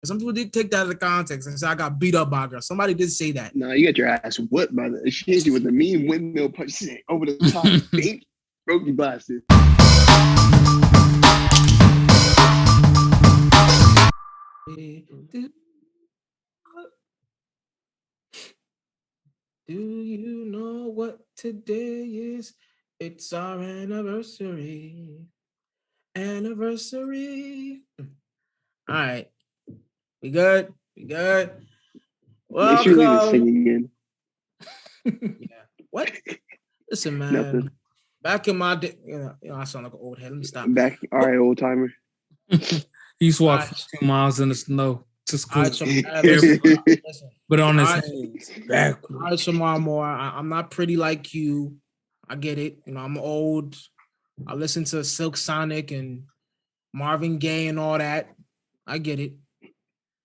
Some people did take that out of context and say I got beat up by a girl. Somebody did say that. Nah, you got your ass whipped by the. She hit you with the mean windmill punch. She said, over the top, bink, broke your glasses. Do you know what today is? It's our anniversary. Anniversary. All right. We good? We good? Make sure you leave the sing again. Yeah. What? Listen, man. Nothing. Back in my day, I sound like an old head. Let me stop. Back, all right, old timer. He used to walk 15 miles in the snow to school. Right, so, listen, but on his hands. All right, tomorrow more. I'm not pretty like you. I get it. I'm old. I listen to Silk Sonic and Marvin Gaye and all that. I get it.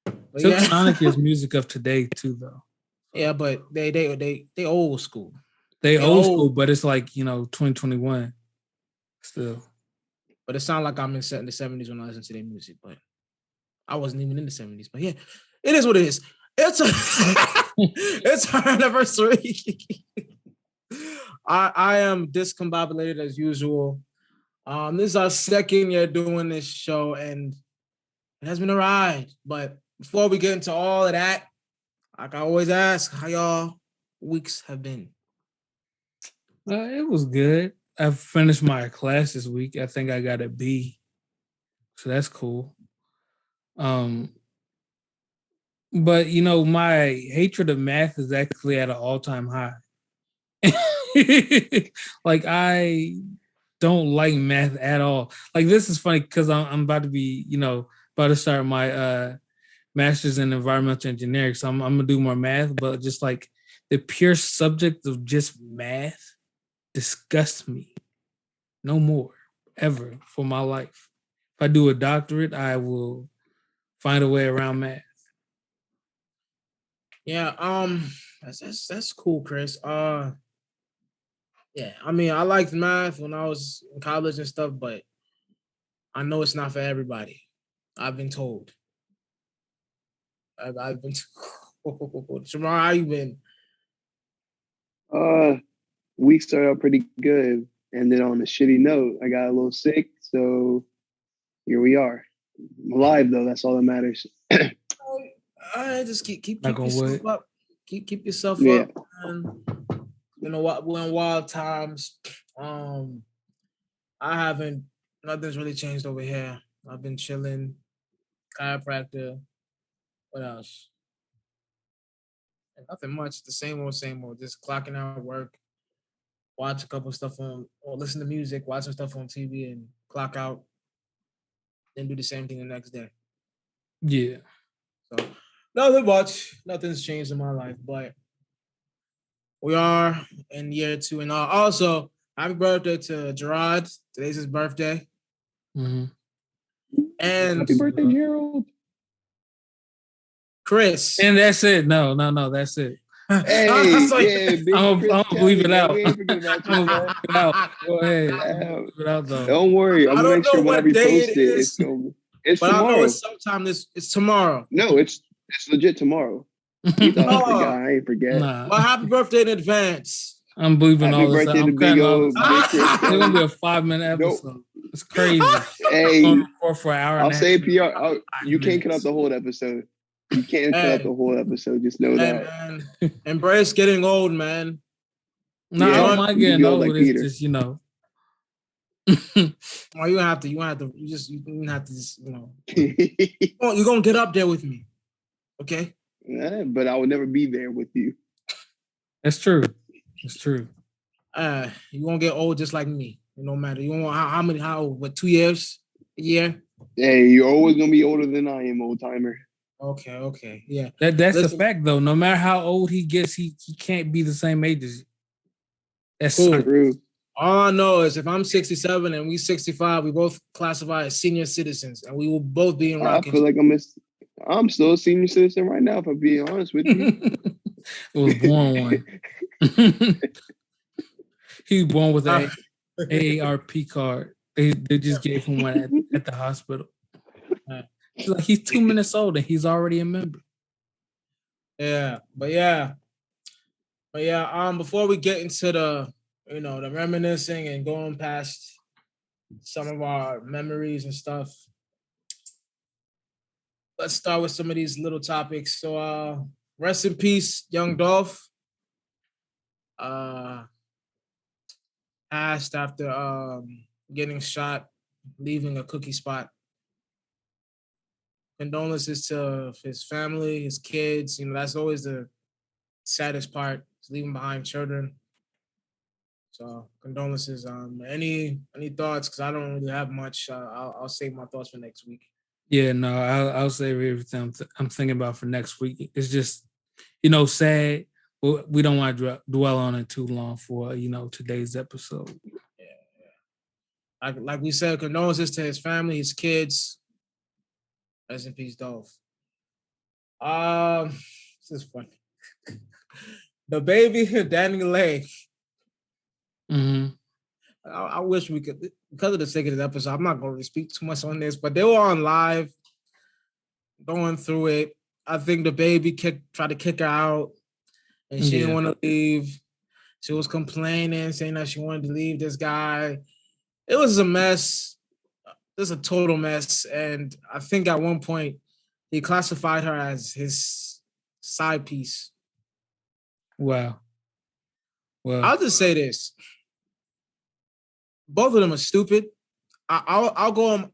But Silk Sonic is music of today too, though. Yeah, but they old school. They old school, but it's like 2021 still. But it sounds like I'm in the 70s when I listen to their music, but I wasn't even in the 70s. But yeah, it is what it is. It's our anniversary. I am discombobulated as usual. This is our second year doing this show, and it has been a ride. But before we get into all of that, like I always ask, how y'all weeks have been? It was good. I finished my class this week. I think I got a B, so that's cool. But my hatred of math is actually at an all-time high. Like I don't like math at all. Like this is funny because I'm about to be, about to start my master's in environmental engineering. So I'm gonna do more math, but just like the pure subject of just math disgusts me. No more, ever for my life. If I do a doctorate, I will find a way around math. Yeah, that's cool, Chris. Yeah, I mean, I liked math when I was in college and stuff, but I know it's not for everybody. I've been told. I've been told. Shamar, how you been? Week started out pretty good, and then on a shitty note, I got a little sick, so here we are. I'm alive though. That's all that matters. I just keep yourself up. Keep yourself up. Man. We're in wild times. Nothing's really changed over here. I've been chilling. Chiropractor. What else? Nothing much. The same old. Just clocking out work. Watch a couple stuff or listen to music, watch some stuff on TV and clock out. Then do the same thing the next day. Yeah. So nothing much. Nothing's changed in my life, but we are in year 2. And also, happy birthday to Gerard. Today's his birthday. Mm-hmm. And happy birthday, Gerald. Chris. And that's it. No, that's it. Hey, I'm gonna bleep it out. Go ahead. Bleep it out, though. Don't worry. I'm gonna make sure whenever you post it, it's but tomorrow. I know it's sometime it's tomorrow. No, it's legit tomorrow. You thought I forgot. I ain't forget. Well, happy birthday in advance. I'm bleeping all this. Happy birthday to Big O. It's gonna be a 5-minute episode. Nope. It's crazy. Hey, for an hour. I'll say PR. You can't cut out the whole episode. You can't cut out the whole episode. Just know that. Man. Embrace getting old, man. No, I don't mind getting old. Like it's just Well, you don't have to. You have to. You don't have to. You're gonna get up there with me, okay? Yeah, but I would never be there with you. That's true. It's true. You won't get old just like me. No matter. You want how old? What, 2 years? A year? Hey, you're always gonna be older than I am, old timer. Okay, yeah. That's the fact, though. No matter how old he gets, he can't be the same age as you. That's cool. True. All I know is if I'm 67 and we 65, we both classify as senior citizens, and we will both be in Rockets. I feel like I'm still a senior citizen right now, if I'm being honest with you. I was born one. He was born with an AARP card. They just gave him one at the hospital. He's 2 minutes old and he's already a member. Yeah, but yeah. Before we get into the reminiscing and going past some of our memories and stuff, let's start with some of these little topics. So, rest in peace, Young Dolph. Uh, Passed after getting shot, leaving a cookie spot. Condolences to his family, his kids. That's always the saddest part, is leaving behind children. So condolences. Any thoughts? Because I don't really have much. I'll save my thoughts for next week. Yeah, no, I'll save everything I'm thinking about for next week. It's just, sad. But we don't want to dwell on it too long for today's episode. Yeah. Like we said, condolences to his family, his kids. Rest in peace, Dolph. This is funny. The baby, DaniLeigh. Mm-hmm. I wish we could, because of the sake of this episode, I'm not going to really speak too much on this, but they were on live going through it. I think the baby tried to kick her out, and she didn't want to leave. She was complaining, saying that she wanted to leave this guy. It was a mess. It was a total mess. And I think at one point, he classified her as his side piece. Wow. Well, I'll just say this. Both of them are stupid. I'll go on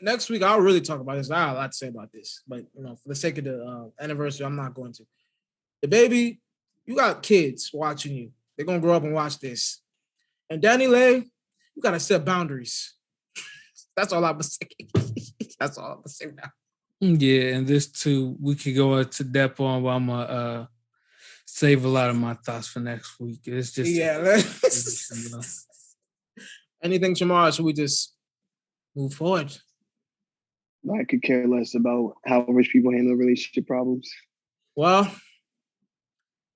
next week. I'll really talk about this. I have a lot to say about this, but for the sake of the anniversary, I'm not going to. The baby, you got kids watching you. They're gonna grow up and watch this. And DaniLeigh, you gotta set boundaries. That's all I'm gonna say. That's all I'm gonna say now. Yeah, and this too, we could go into depth on, but I'm gonna save a lot of my thoughts for next week. It's just Anything tomorrow? Should we just move forward? I could care less about how rich people handle relationship problems. Well,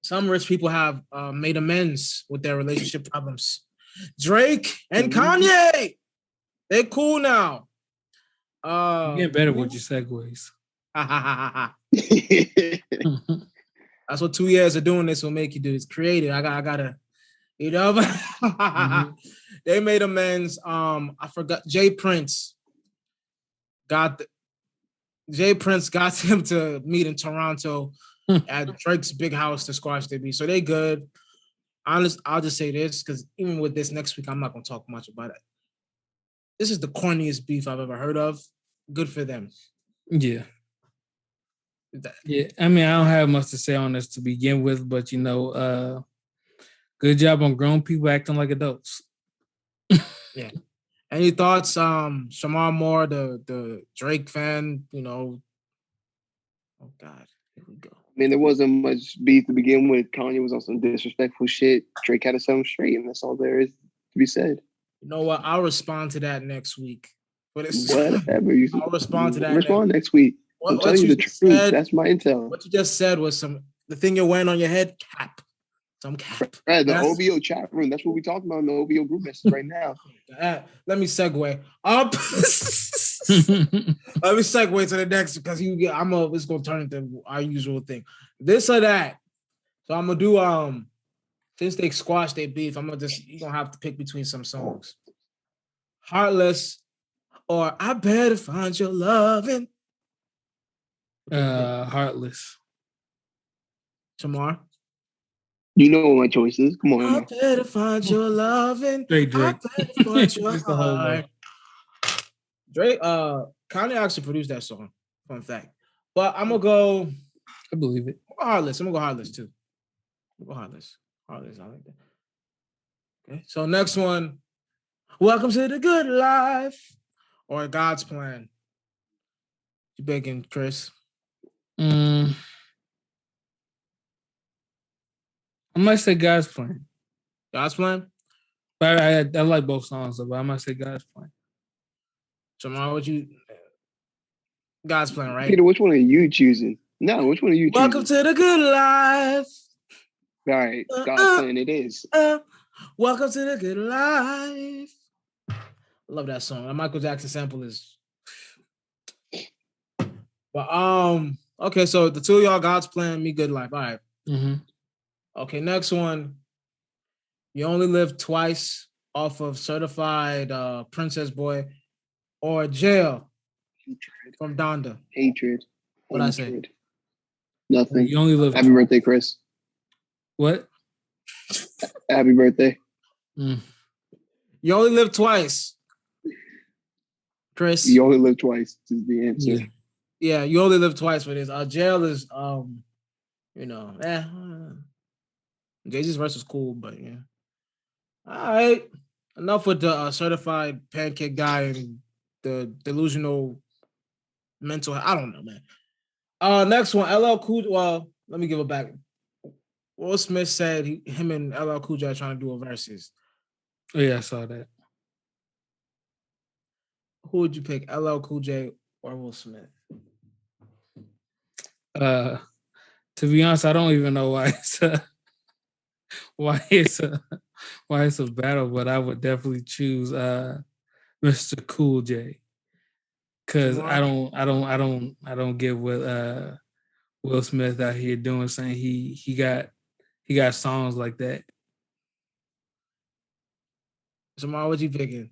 some rich people have made amends with their relationship problems. Drake and Kanye, they're cool now. You get better with your segues. That's what 2 years of doing this will make you do. It's creative. I gotta, mm-hmm. They made amends. I forgot. Jay Prince got him to meet in Toronto at Drake's big house to squash their beef. So they good. I'll just say this, because even with this next week, I'm not gonna talk much about it. This is the corniest beef I've ever heard of. Good for them. Yeah. Yeah, I mean, I don't have much to say on this to begin with, but good job on grown people acting like adults. Yeah. Any thoughts? Shamar Moore, the Drake fan, Oh God, here we go. I mean, there wasn't much beef to begin with. Kanye was on some disrespectful shit. Drake had to set him straight, and that's all there is to be said. You know what? I'll respond to that next week. Whatever. I'll respond to that. Respond next week. I'm telling you the truth. That's my intel. What you just said was the thing you're wearing on your head, cap. Some cap. Right, the OVO chat room. That's what we talking about in the OVO group message right now. Let me segue up. Let me segue to the next, because it's gonna turn into our usual thing. This or that. So I'm gonna do since they squashed their beef, you're gonna have to pick between some songs. Heartless or I Better Find Your Lovin'. Heartless. Shamar? You know what my choice is. Come on. I better find your loving. Drake. I better find your heart. Drake, Kanye actually produced that song. Fun fact. But I'm gonna go. I believe it. Heartless. I'm gonna go Heartless too. I'm gonna go Heartless. Heartless. I like that. Okay. So next one. Welcome to the Good Life or God's Plan. You begging, Chris? I might say God's Plan. God's Plan? But I like both songs, but I might say God's Plan. Jamal, God's Plan, right? Peter, which one are you choosing? No, which one are you choosing? Welcome to the Good Life. All right, God's Plan it is. Welcome to the Good Life. I love that song. That Michael Jackson sample is... But okay, so the two of y'all God's Plan, Me Good Life. All right. Mm-hmm. Okay, next one. You Only Live Twice off of Certified Princess Boy or Jail Hatred. from Donda. Hatred. What'd I say? Hatred. Nothing. You only live. Happy birthday, Chris. What? Happy birthday. Mm. You Only Live Twice. Chris. You only live twice is the answer. Yeah. Yeah, You Only Live Twice for this. Jail is Jay-Z's verse is cool, but yeah. All right. Enough with the certified pancake guy and the delusional mental. I don't know, man. Next one, LL Cool. Well, let me give it back. Will Smith said him and LL Cool J are trying to do a versus. Oh, yeah, I saw that. Who would you pick, LL Cool J or Will Smith? To be honest, I don't even know why it's a battle, but I would definitely choose Mr. Cool J. Cause I don't get what Will Smith out here doing, saying he got songs like that. Jamal, what you picking?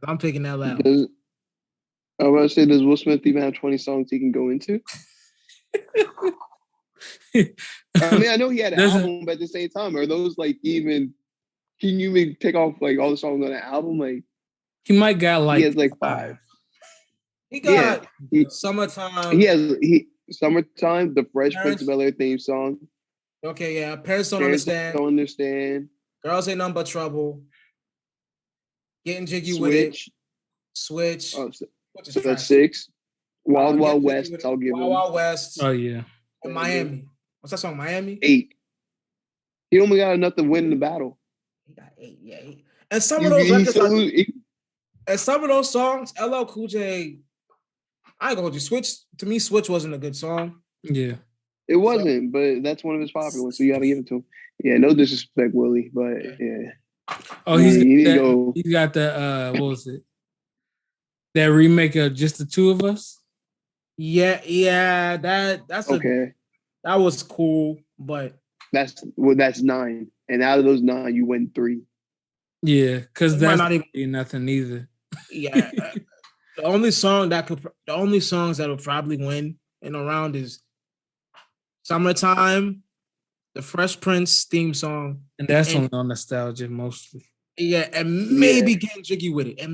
I'm picking LL. I was about to say, does Will Smith even have 20 songs he can go into? I mean, I know he had an album, but at the same time, are those like even? Can you even take off like all the songs on an album? Like he might got like he has like 5. He got Summertime. He Summertime, the Fresh Prince of Bel-Air theme song. Okay, yeah. Parents Don't Understand. Don't Understand. Girls Ain't Nothing But Trouble. Getting Jiggy With It. Switch. Oh, so that's 6. Wild Wild West. I'll give him. Wild Wild West. Oh yeah. And Miami. What's that song? Miami. 8. He only got enough to win the battle. He got 8. Yeah. 8. And some of those records. And some of those songs, LL Cool J. I ain't gonna hold you. To me, Switch wasn't a good song. Yeah. It wasn't, but that's one of his popular ones, so you gotta give it to him. Yeah, no disrespect, Willie, but yeah. Oh, he's got the what was it? That remake of Just the Two of Us? Yeah, that's okay. That was cool, but that's 9. And out of those 9, you win 3. Yeah, because that's not even nothing either. Yeah. The only songs that will probably win in a round is Summertime, the Fresh Prince theme song. And that's only on nostalgia mostly. Yeah, and maybe Getting Jiggy With It.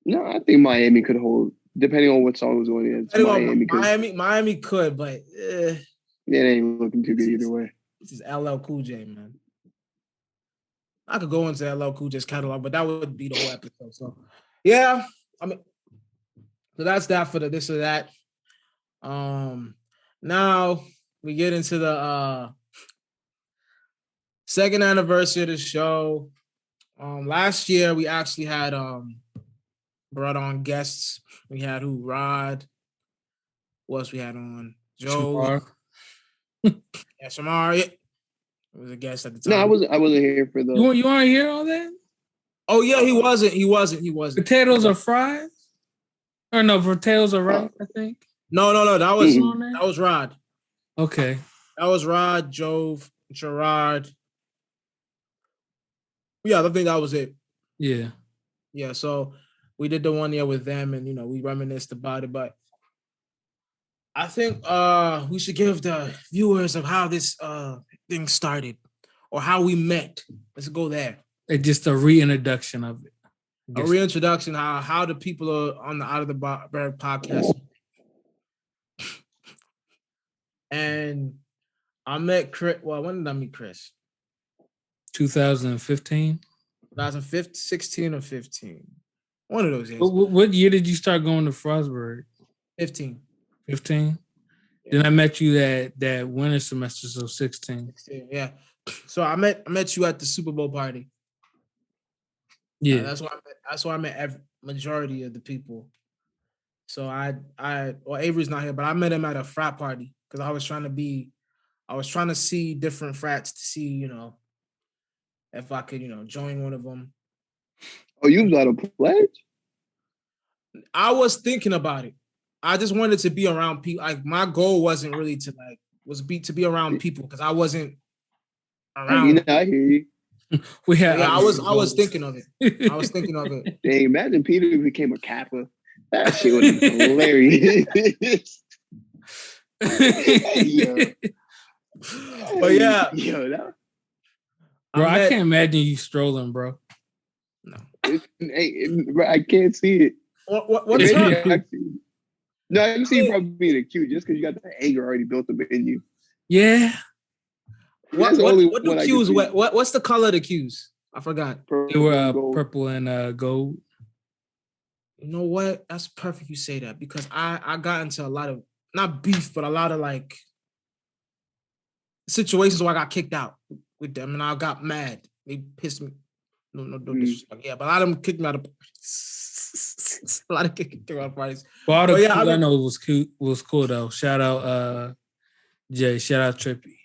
No, I think Miami could hold, depending on what song was on it. Miami could, but it ain't looking too good either way. This is LL Cool J, man. I could go into LL Cool J's catalog, but that would be the whole episode. So, yeah, I mean, so that's that for the this or that. Now we get into the second anniversary of the show. Last year we actually had brought on guests. We had Rod. What else we had on? Joe. Shamar. Yeah, Shamar. Yeah. It was a guest at the time. No, I wasn't here for the. You want to hear all that? Oh yeah, he wasn't. Potatoes are fries, or no? Potatoes are rice. I think. No. That was Rod. Okay. That was Rod, Jove, Gerard. Yeah, I think that was it. Yeah. Yeah. So we did the 1 year with them, and we reminisced about it. But I think we should give the viewers of how this thing started or how we met. Let's go there. It's just a reintroduction of it. A reintroduction, how the people are on the Out of the Berg podcast. And I met Chris. Well, when did I meet Chris? 2015. 2016 or 15. One of those years. What year did you start going to Frostburg? 15. 15? Yeah. Then I met you that winter semester, so 16. 16, yeah. So I met you at the Super Bowl party. Yeah. That's why I met every majority of the people. So Avery's not here, but I met him at a frat party because I was trying to see different frats to see, if I could, join one of them. Oh, you got a pledge? I was thinking about it. I just wanted to be around people. Like my goal wasn't really to to be around people because I wasn't around. I hear you. We So had yeah, opposite I was goals. thinking of it. I was thinking of it. Dang, imagine Peter became a Kappa. That shit would have been hilarious. Hey, yo. But yeah, Yo, that, Bro, I met- can't imagine you strolling, bro. bro, I can't see it. What Maybe time? I can see it. No, I can see you probably being a cute just because you got the anger already built up in you. Yeah. That's the only What do one I can cues? see. What's the color of the cues? I forgot. They were Gold. purple and gold. You know what? That's perfect you say that because I got into a lot of not beef, but a lot of like situations where I got kicked out with them and I got mad. They pissed me. No disrespect. Yeah, but a lot of them kicked me out of a lot of kicked me out of parties. Well, all the But yeah, cues I I mean- know was cool though. Shout out Jay, shout out Trippy.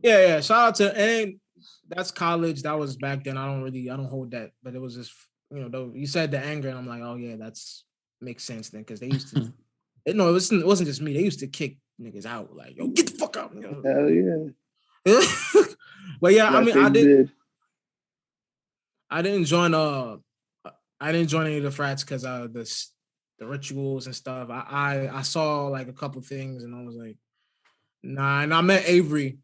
Yeah. Shout out to and that's college. That was back then. I don't hold that, but it was just you said the anger, and I'm like, oh yeah, that's makes sense then because they used to. It wasn't just me. They used to kick niggas out. Like, yo, get the fuck out. Hell yeah. But yeah, I That mean, they did. I didn't join any of the frats because the rituals and stuff. I saw like a couple things and I was like, nah. And I met Avery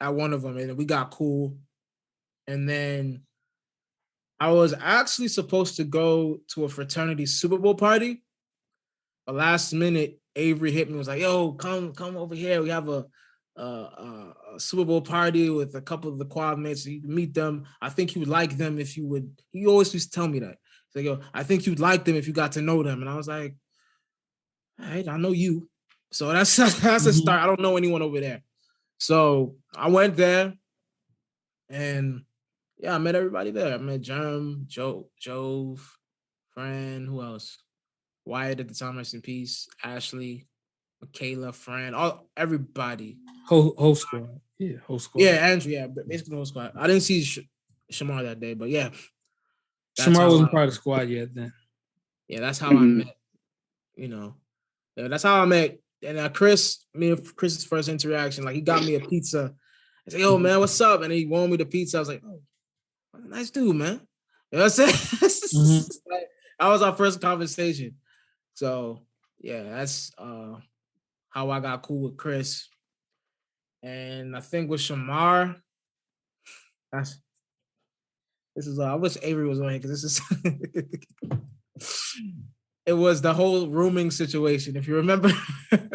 at one of them and we got cool. And then I was actually supposed to go to a fraternity Super Bowl party. But last minute, Avery hit me and was like, yo, come over here. We have a Super Bowl party with a couple of the quad mates. So you can meet them. I think you would like them if you would. He always used to tell me that. He's like, yo, I think you'd like them if you got to know them. And I was like, all right, I know you. So that's a start. I don't know anyone over there. So I went there and yeah, I met everybody there. I met Germ, Jove, Fran, who else? Wyatt at the time, rest in peace. Ashley, Michaela, Fran, everybody. Whole squad. Yeah, whole squad. Yeah, Andrew, yeah, basically the whole squad. I didn't see Shamar that day, but yeah. Shamar wasn't part of the squad yet then. Yeah, that's how I met, that's how I met. And Chris's first interaction, like he got me a pizza. I said, yo, man, what's up? And he wanted me the pizza. I was like, oh, nice dude, man. You know what I'm saying? Like, that was our first conversation. So yeah, that's how I got cool with Chris. And I think with Shamar, I wish Avery was on here because this is it was the whole rooming situation, if you remember.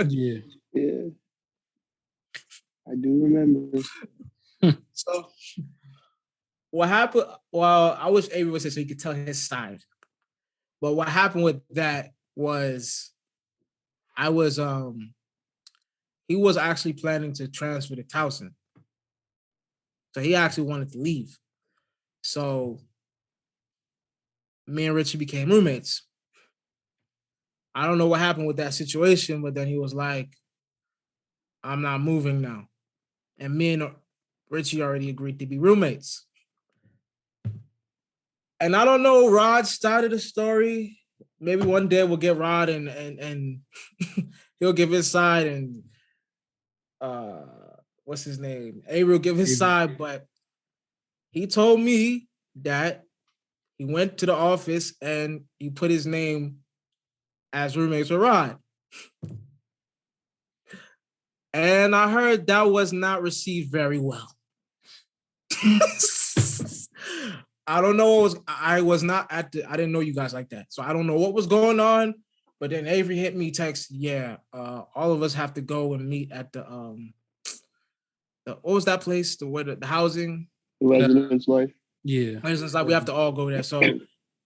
Yeah. I do remember. So what happened? Well, I wish Avery was here so he could tell his side. But what happened with that was he was actually planning to transfer to Towson. So he actually wanted to leave. So me and Richie became roommates. I don't know what happened with that situation, but then he was like, I'm not moving now. And me and Richie already agreed to be roommates. And I don't know, Rod started a story. Maybe one day we'll get Rod and he'll give his side and what's his name? Avery will give his side, but he told me that he went to the office and he put his name as roommates with Rod. And I heard that was not received very well. I don't know I didn't know you guys like that. So I don't know what was going on. But then Avery hit me text, all of us have to go and meet at the what was that place? The housing? Residence Life. Yeah. Residence Life. We have to all go there. So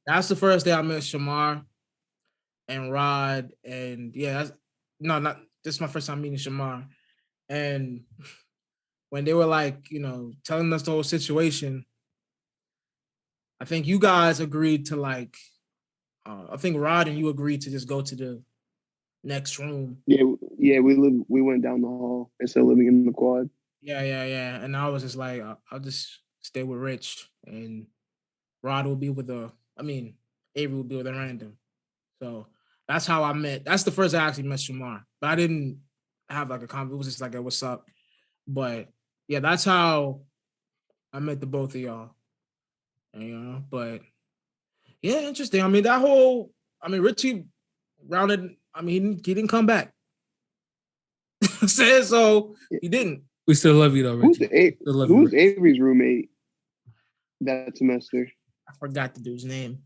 that's the first day I met Shamar and Rod. And this is my first time meeting Shamar. And when they were like, telling us the whole situation, I think you guys agreed to I think Rod and you agreed to just go to the next room. Yeah, we went down the hall instead of living in the quad. Yeah. And I was just like, I'll just stay with Rich and Rod will be with Avery will be with a random. So That's how I met. That's the first I actually met Shamar. But I didn't have like a conversation. It was just like, what's up? But yeah, that's how I met the both of y'all. But yeah, interesting. I mean, Richie rounded. I mean, he didn't come back. Said so. He didn't. We still love you though, Richie. Who's Avery's roommate that semester? I forgot the dude's name.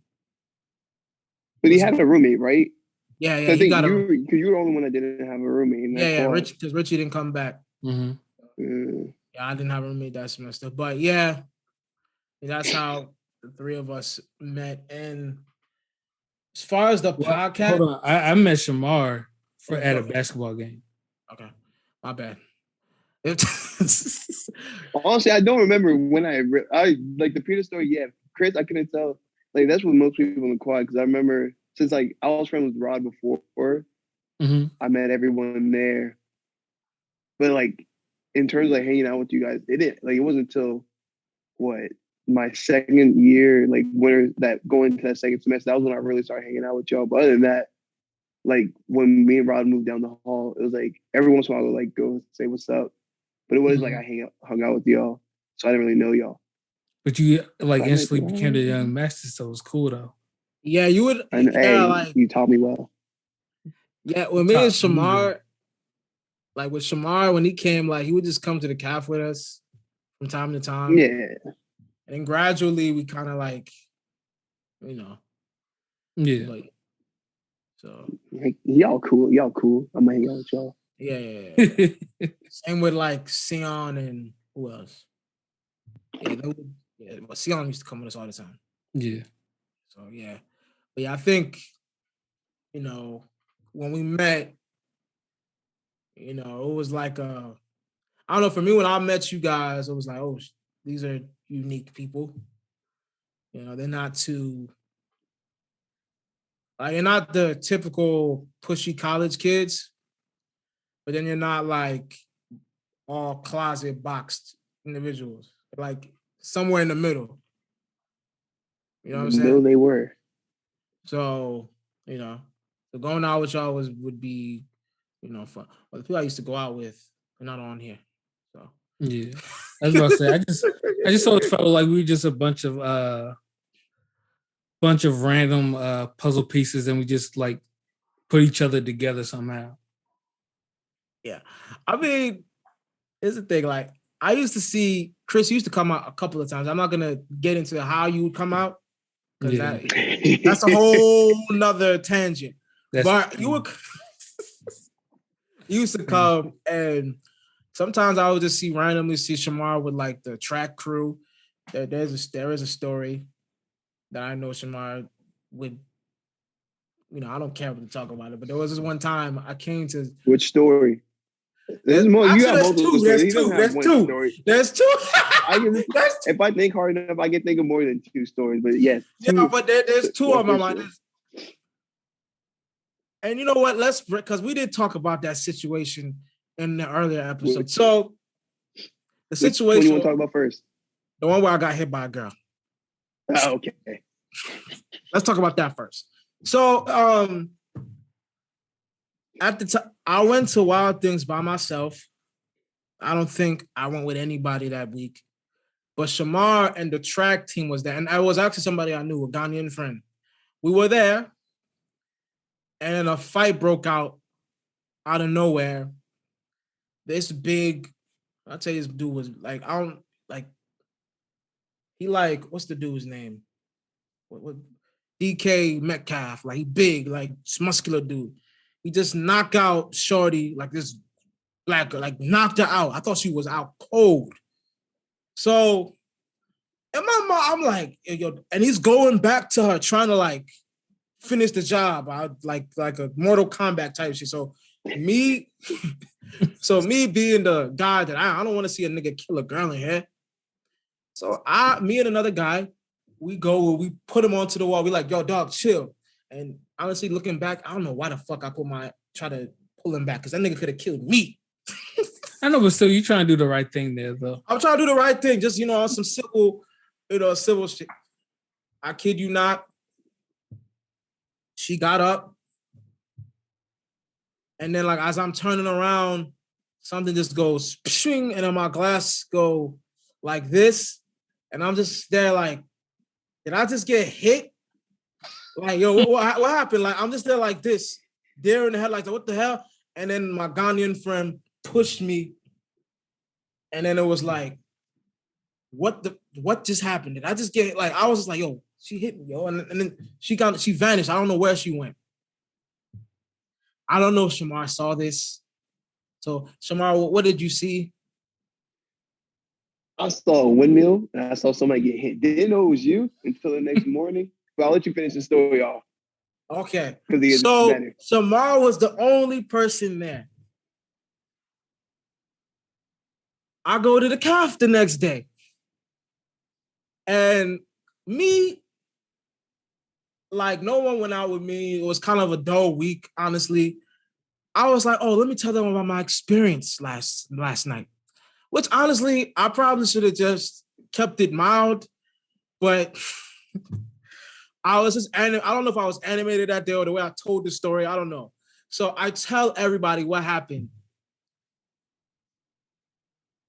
But he had a roommate, right? Yeah. I think you were the only one that didn't have a roommate. Because Richie didn't come back. Mm-hmm. Yeah, I didn't have a roommate that semester. But yeah, that's how the three of us met. And as far as the podcast, hold on. I met Shamar at a basketball game. Okay, my bad. Honestly, I don't remember when I like the Peter story. Yeah, Chris, I couldn't tell. Like that's what most people in the quad, because I remember since like I was friends with Rod before, I met everyone there. But like in terms of like hanging out with you guys, it wasn't until my second year, like winter, that going into that second semester, that was when I really started hanging out with y'all. But other than that, like when me and Rod moved down the hall, it was like every once in a while I would like go and say what's up. But it was like I hung out with y'all, so I didn't really know y'all. But you like instantly became the young master, so it was cool though. Yeah, you would. You taught me well. Yeah, when me and Shamar, like with Shamar, when he came, like he would just come to the calf with us from time to time. Yeah, and then gradually we kind of like, yeah. Like, so like, y'all cool. I'm gonna hang out with y'all. Yeah. Same with like Sion and who else? But Sion used to come with us all the time. Yeah. So yeah. But yeah, I think, when we met, it was like I don't know, for me, when I met you guys, it was like, oh, these are unique people. They're not too you're not the typical pushy college kids. But then you're not like all closet boxed individuals, like somewhere in the middle. You know what I'm saying? No, they were. So, so going out with y'all would be, fun. But the people I used to go out with are not on here. So yeah, I was about to say, I just always felt like we were just a bunch of random puzzle pieces, and we just like put each other together somehow. Yeah. I mean, here's the thing. Like, I used to see Chris used to come out a couple of times. I'm not gonna get into how you would come out, because that's a whole nother tangent. But you used to come, and sometimes I would just randomly see Shamar with like the track crew. There is a story that I know Shamar would. I don't care to talk about it, but there was this one time I came to. Which story? There's more. You have multiple stories. There's two. If I think hard enough, I can think of more than two stories. But yes. Yeah, but there's two on my mind. And you know what? Because we did talk about that situation in the earlier episode. So the situation. What do you want to talk about first? The one where I got hit by a girl. Oh, okay. Let's talk about that first. So at the time, I went to Wild Things by myself. I don't think I went with anybody that week. But Shamar and the track team was there. And I was actually somebody I knew, a Ghanaian friend. We were there. And then a fight broke out of nowhere. This big, I'll tell you, this dude was like, what's the dude's name? What DK Metcalf. Like, he big, like, muscular dude. He just knocked out Shorty, like this black girl, like knocked her out. I thought she was out cold. So, in my mind, I'm like, yo, and he's going back to her, trying to like finish the job, like a Mortal Kombat type shit. So me being the guy that I don't want to see a nigga kill a girl in here. So me and another guy, we put him onto the wall. We like, yo, dog, chill. And honestly, looking back, I don't know why the fuck I try to pull him back, because that nigga could have killed me. I know, but still, you trying to do the right thing there, though. I'm trying to do the right thing, just on some civil shit. I kid you not. She got up, And then like as I'm turning around, something just goes pshing, and then my glass go like this. And I'm just there like, did I just get hit? Like, yo, what happened? Like, I'm just there like this, there in the head, like, what the hell? And then my Ghanaian friend pushed me. And then it was like, what just happened? Did I just get like, I was just like, yo, she hit me, yo. And then she vanished. I don't know where she went. I don't know if Shamar saw this. So Shamar, what did you see? I saw a windmill and I saw somebody get hit. Didn't know it was you until the next morning. But I'll let you finish the story off. Okay. Because So Shamar was the only person there. I go to the calf the next day. And me, like no one went out with me. It was kind of a dull week, honestly. I was like, oh, let me tell them about my experience last night. Which honestly, I probably should have just kept it mild, but I was just, I don't know if I was animated that day or the way I told the story, I don't know. So I tell everybody what happened.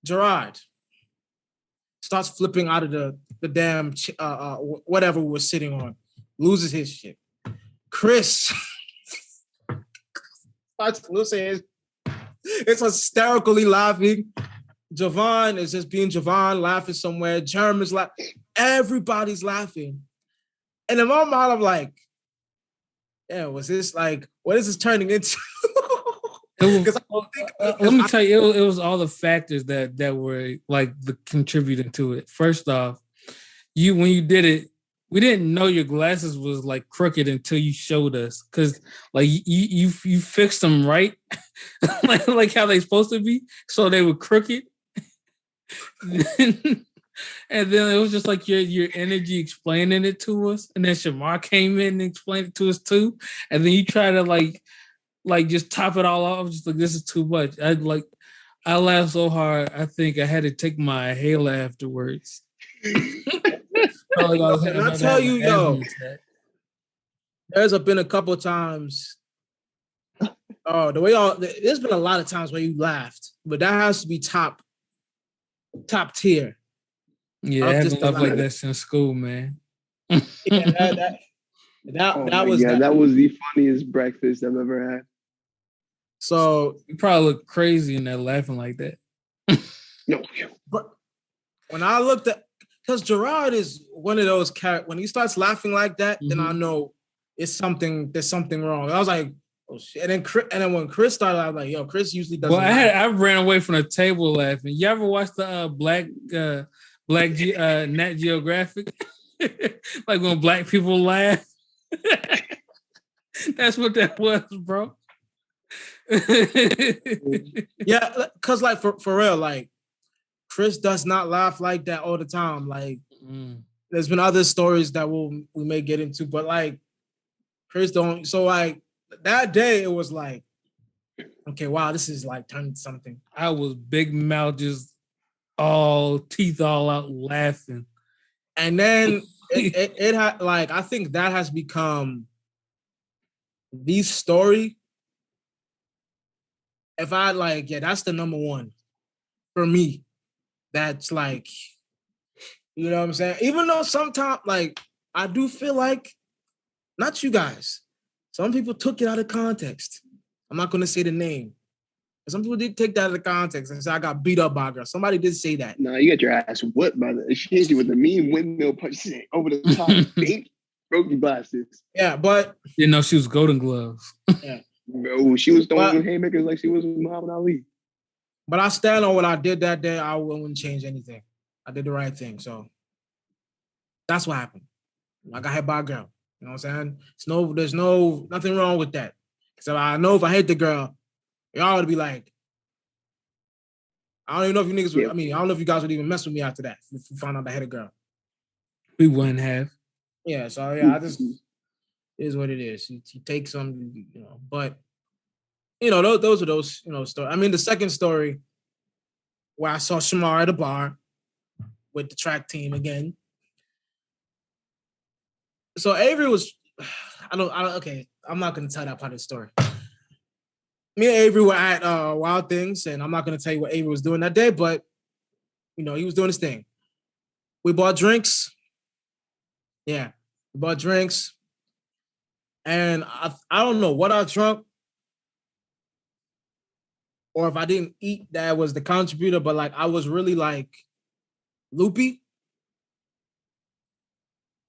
Gerard starts flipping out of the damn whatever we were sitting on, loses his shit. Chris starts losing his, it's hysterically laughing. Javon is just being Javon, laughing somewhere. Jerem is laughing. Everybody's laughing. And in my mind, I'm like, yeah, was this like, what is this turning into? Let me tell you, it was all the factors that were like the contributing to it. First off, when you did it, we didn't know your glasses was like crooked until you showed us, because like you fixed them right, like how they supposed to be, so they were crooked. And then it was just like your energy explaining it to us, and then Shamar came in and explained it to us too, and then you try to like just top it all off, just like, this is too much. I laughed so hard, I think I had to take my inhaler afterwards. I tell you, yo, there's been a couple times. Oh, there's been a lot of times where you laughed, but that has to be top tier. Yeah, I haven't stuff like that since school, man. Yeah, that was the funniest breakfast I've ever had. So you probably look crazy in there laughing like that. No, but when I looked at, because Gerard is one of those characters, when he starts laughing like that, then I know there's something wrong. I was like, oh shit. And then when Chris started, I was like, yo, Chris usually doesn't. Well, I ran away from the table laughing. You ever watch the Nat Geographic? Like when black people laugh. That's what that was, bro. Yeah, because like for real, like Chris does not laugh like that all the time. Like there's been other stories that we may get into, but like Chris don't. So like that day, it was like, okay, wow, this is like turning something. I was big mouth, just all teeth all out laughing, and then it had like, I think that has become the story. If I like, yeah, that's the number one for me. That's like, you know what I'm saying? Even though sometimes, like, I do feel like, not you guys, some people took it out of context. I'm not going to say the name. Some people did take that out of context and say I got beat up by a girl. Somebody did say that. No, you got your ass whipped by the shit with the mean windmill punch over the top. Broke your glasses. Yeah, but didn't know she was Golden Gloves. Yeah. Bro, she was throwing haymakers like she was Muhammad Ali. But I stand on what I did that day. I wouldn't change anything. I did the right thing. So that's what happened. I got hit by a girl. You know what I'm saying? There's nothing wrong with that. So I know if I hit the girl, y'all would be like, I don't even know if you niggas would, I don't know if you guys would even mess with me after that if you found out I hit a girl. We wouldn't have. Yeah, so yeah, I just, it is what it is. You take some, you know, but you know, those are those, you know, stories. I mean, the second story where I saw Shamar at a bar with the track team again. So Avery was, okay, I'm not going to tell that part of the story. me and Avery were at Wild Things, and I'm not gonna tell you what Avery was doing that day, but he was doing his thing. We bought drinks. Yeah, we bought drinks, and I don't know what I drunk, or if I didn't eat that was the contributor, but like I was really like loopy.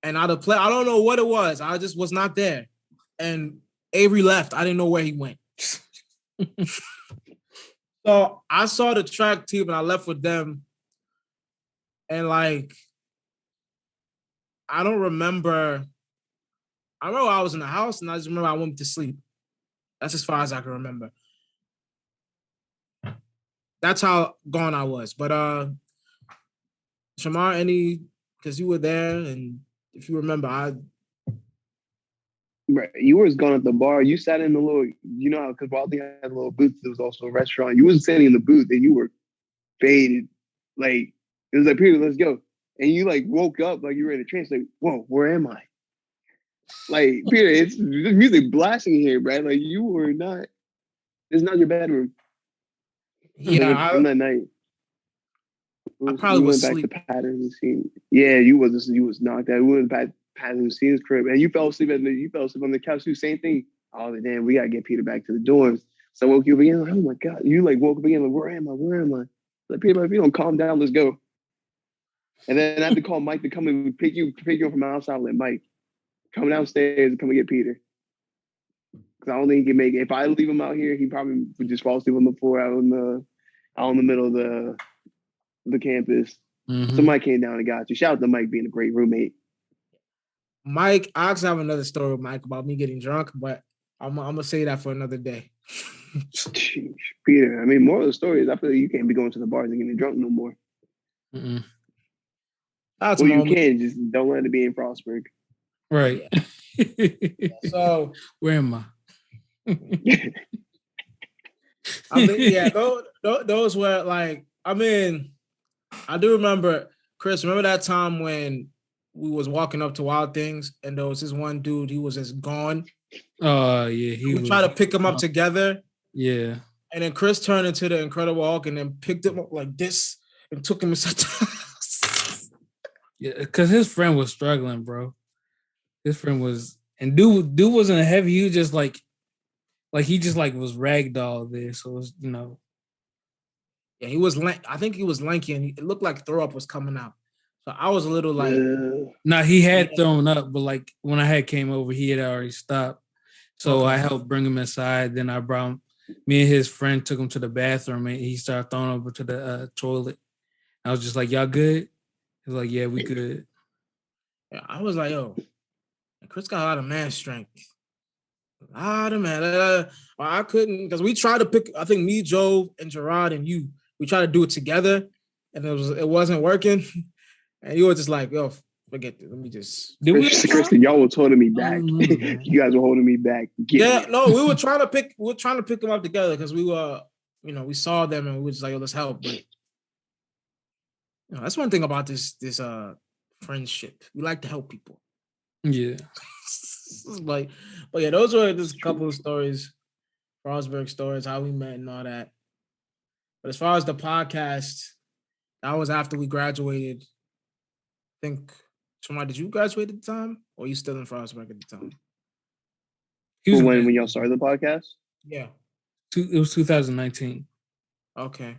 And I don't know what it was. I just was not there. And Avery left. I didn't know where he went. So I saw the track team and I left with them. And like, I don't remember. I remember I was in the house and I just remember I went to sleep. That's as far as I can remember. That's how gone I was. But Shamar, because you were there, and if you remember, Right. You was gone at the bar. You sat in the little, because Wild Thing had a little booth. There was also a restaurant. You was sitting in the booth and you were faded. Like, it was like, Peter, let's go. And you like woke up like you were in a trance. Like, whoa, where am I? Like, Peter, it's this music blasting here, bro. Like, you were not. It's not your bedroom. Yeah, from that night. I probably was went asleep. back to Patterson scene. Yeah, you was knocked out. We went back to Patterson scene's crib, and you fell asleep on the couch too. Same thing. Oh damn, we gotta get Peter back to the dorms. So I woke you up again. Like, oh my god, you like woke up again. Like, where am I? Where am I? Like, Peter, if you don't calm down, let's go. And then I had to call Mike to come and pick you up from outside. Like, Mike, come downstairs and come and get Peter. Because I don't think he can make it. If I leave him out here, he probably would just fall asleep on the floor out in the middle of the campus. Mm-hmm. So Mike came down and got you. Shout out to Mike being a great roommate. Mike, I actually have another story with Mike about me getting drunk, but I'm gonna say that for another day. Peter, I mean, moral of the story is I feel like you can't be going to the bars and getting drunk no more. Mm-mm. Well, you can, just don't let it be in Frostburg. Right. So where am I? I mean, yeah, those were like, I mean, I do remember, Chris, remember that time when we was walking up to Wild Things and there was this one dude, he was just gone. Oh, yeah. We tried to pick him up together. Yeah. And then Chris turned into the Incredible Hulk and then picked him up like this and took him inside the house. Yeah, because his friend was struggling, bro. His friend was, and dude wasn't heavy. He was just like he just like was ragdoll there. So it was, Yeah, he was I think he was lanky and it looked like throw up was coming out. So I was a little like, nah, he had thrown up, but like when I had came over, he had already stopped. So I helped bring him inside. Then I brought him, me and his friend took him to the bathroom and he started throwing over to the toilet. I was just like, y'all good? He was like, yeah, we good. Yeah, I was like, yo, Chris got a lot of man strength. A lot of man. I couldn't, because we tried to pick, I think me, Joe, and Gerard and you, we tried to do it together and it wasn't working. And you were just like, yo, forget it. Let me just. Kristen, y'all were holding me back. You guys were holding me back. No, we were trying to pick them up together because we were, we saw them and we were just like, yo, let's help. But that's one thing about this friendship. We like to help people. Yeah. But yeah, those were just a couple of stories, Frostburg stories, how we met and all that. But as far as the podcast, that was after we graduated. I think, Shamar, did you graduate at the time? Or are you still in Frostburg at the time? When y'all started the podcast? Yeah. It was 2019. Okay.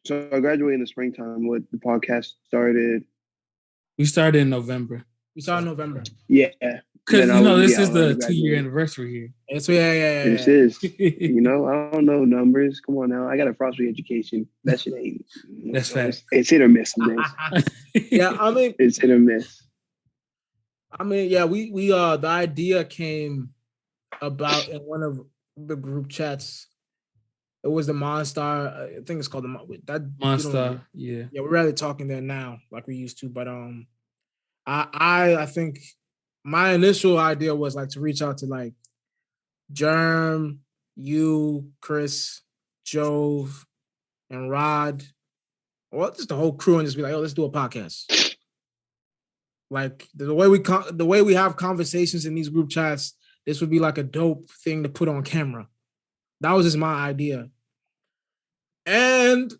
So I graduated in the springtime. What the podcast started? We started in November. We started in November. Yeah. Because, this is the 2-year anniversary here. It's, yeah. This is. I don't know numbers. Come on now. I got a Frostburg education. That shit ain't. That's facts. It's hit or miss. Yeah, I mean. It's hit or miss. I mean, yeah, we the idea came about in one of the group chats. It was the Monstar. I think it's called that Monstar. Yeah. Yeah, we're really talking there now, like we used to. But I think my initial idea was like to reach out to like Germ, you, Chris, Jove, and Rod, well, just the whole crew, and just be like, "Oh, let's do a podcast." Like the way we have conversations in these group chats, this would be like a dope thing to put on camera. That was just my idea. And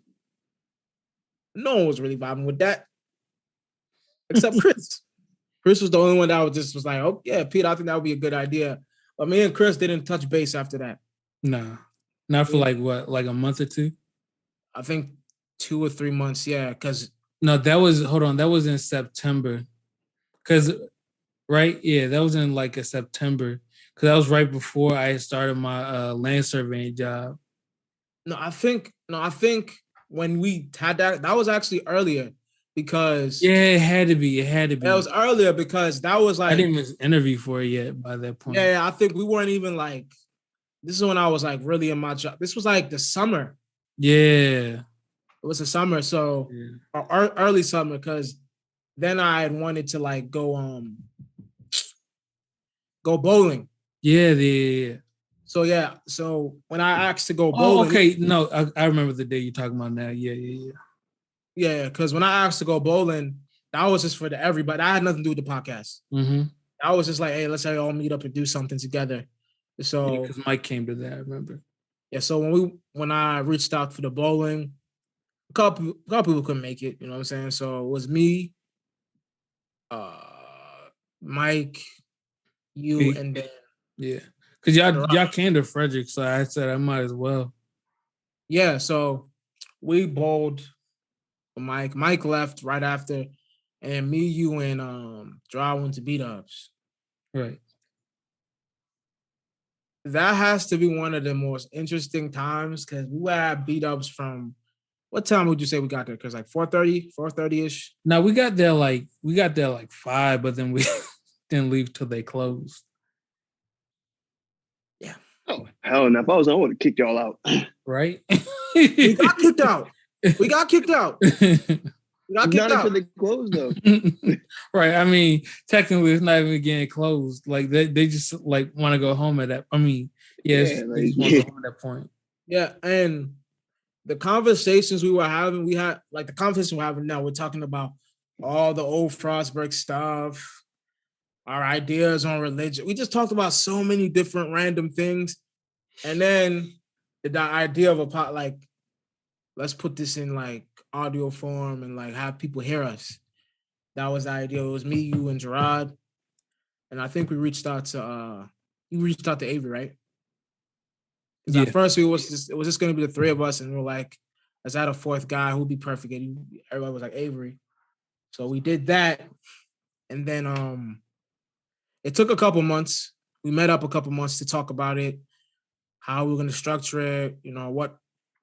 no one was really vibing with that. Except Chris. Chris was the only one that was like, oh yeah, Pete, I think that would be a good idea. But me and Chris didn't touch base after that. Nah. Not for like what, like a month or two? I think 2 or 3 months, yeah. Cause no, that was in September. Cause right, yeah, that was in like a September. Cause that was right before I started my land surveying job. No, I think when we had that was actually earlier because it had to be. It was earlier because that was like I didn't even interview for it yet by that point. Yeah, I think we weren't even like. This is when I was like really in my job. This was like the summer. Yeah, it was the summer, so early summer, because then I had wanted to like go bowling. Yeah. So when I asked to go bowling, okay, no, I remember the day you're talking about now. Yeah, because when I asked to go bowling, that was just for everybody. I had nothing to do with the podcast. Mm-hmm. I was just like, hey, let's all meet up and do something together. So because Mike came to that, I remember. Yeah, so when I reached out for the bowling, a couple people couldn't make it. You know what I'm saying? So it was me, Mike, you, and then because y'all came to Frederick, so I said I might as well. Yeah, so we bowled. Mike left right after, and me, you, and Draw went to B-Dubs. Right. That has to be one of the most interesting times because we were at B-Dubs from what time would you say we got there? Because like 4:30-ish. No, we got there like 5, but then we didn't leave till they closed. Yeah. Oh hell no! If I was, I would have kicked y'all out. Right. We got kicked out. We got kicked out. Not until they closed though. Right. I mean, technically, it's not even getting closed. Like they just like want to go home at that. I mean, they just want to go home at that point. Yeah, and the conversations we had like the conversation we're having now. We're talking about all the old Frostburg stuff, our ideas on religion. We just talked about so many different random things, and then the idea of a pot like, let's put this in like audio form and like have people hear us. That was the idea. It was me, you, and Gerard, and I think we reached out to you reached out to Avery, right? Yeah. At first, it was just going to be the three of us, and we were like, let's add a fourth guy who'd be perfect. And everybody was like Avery, so we did that, and then it took a couple months. We met up a couple months to talk about it, how we were going to structure it, what.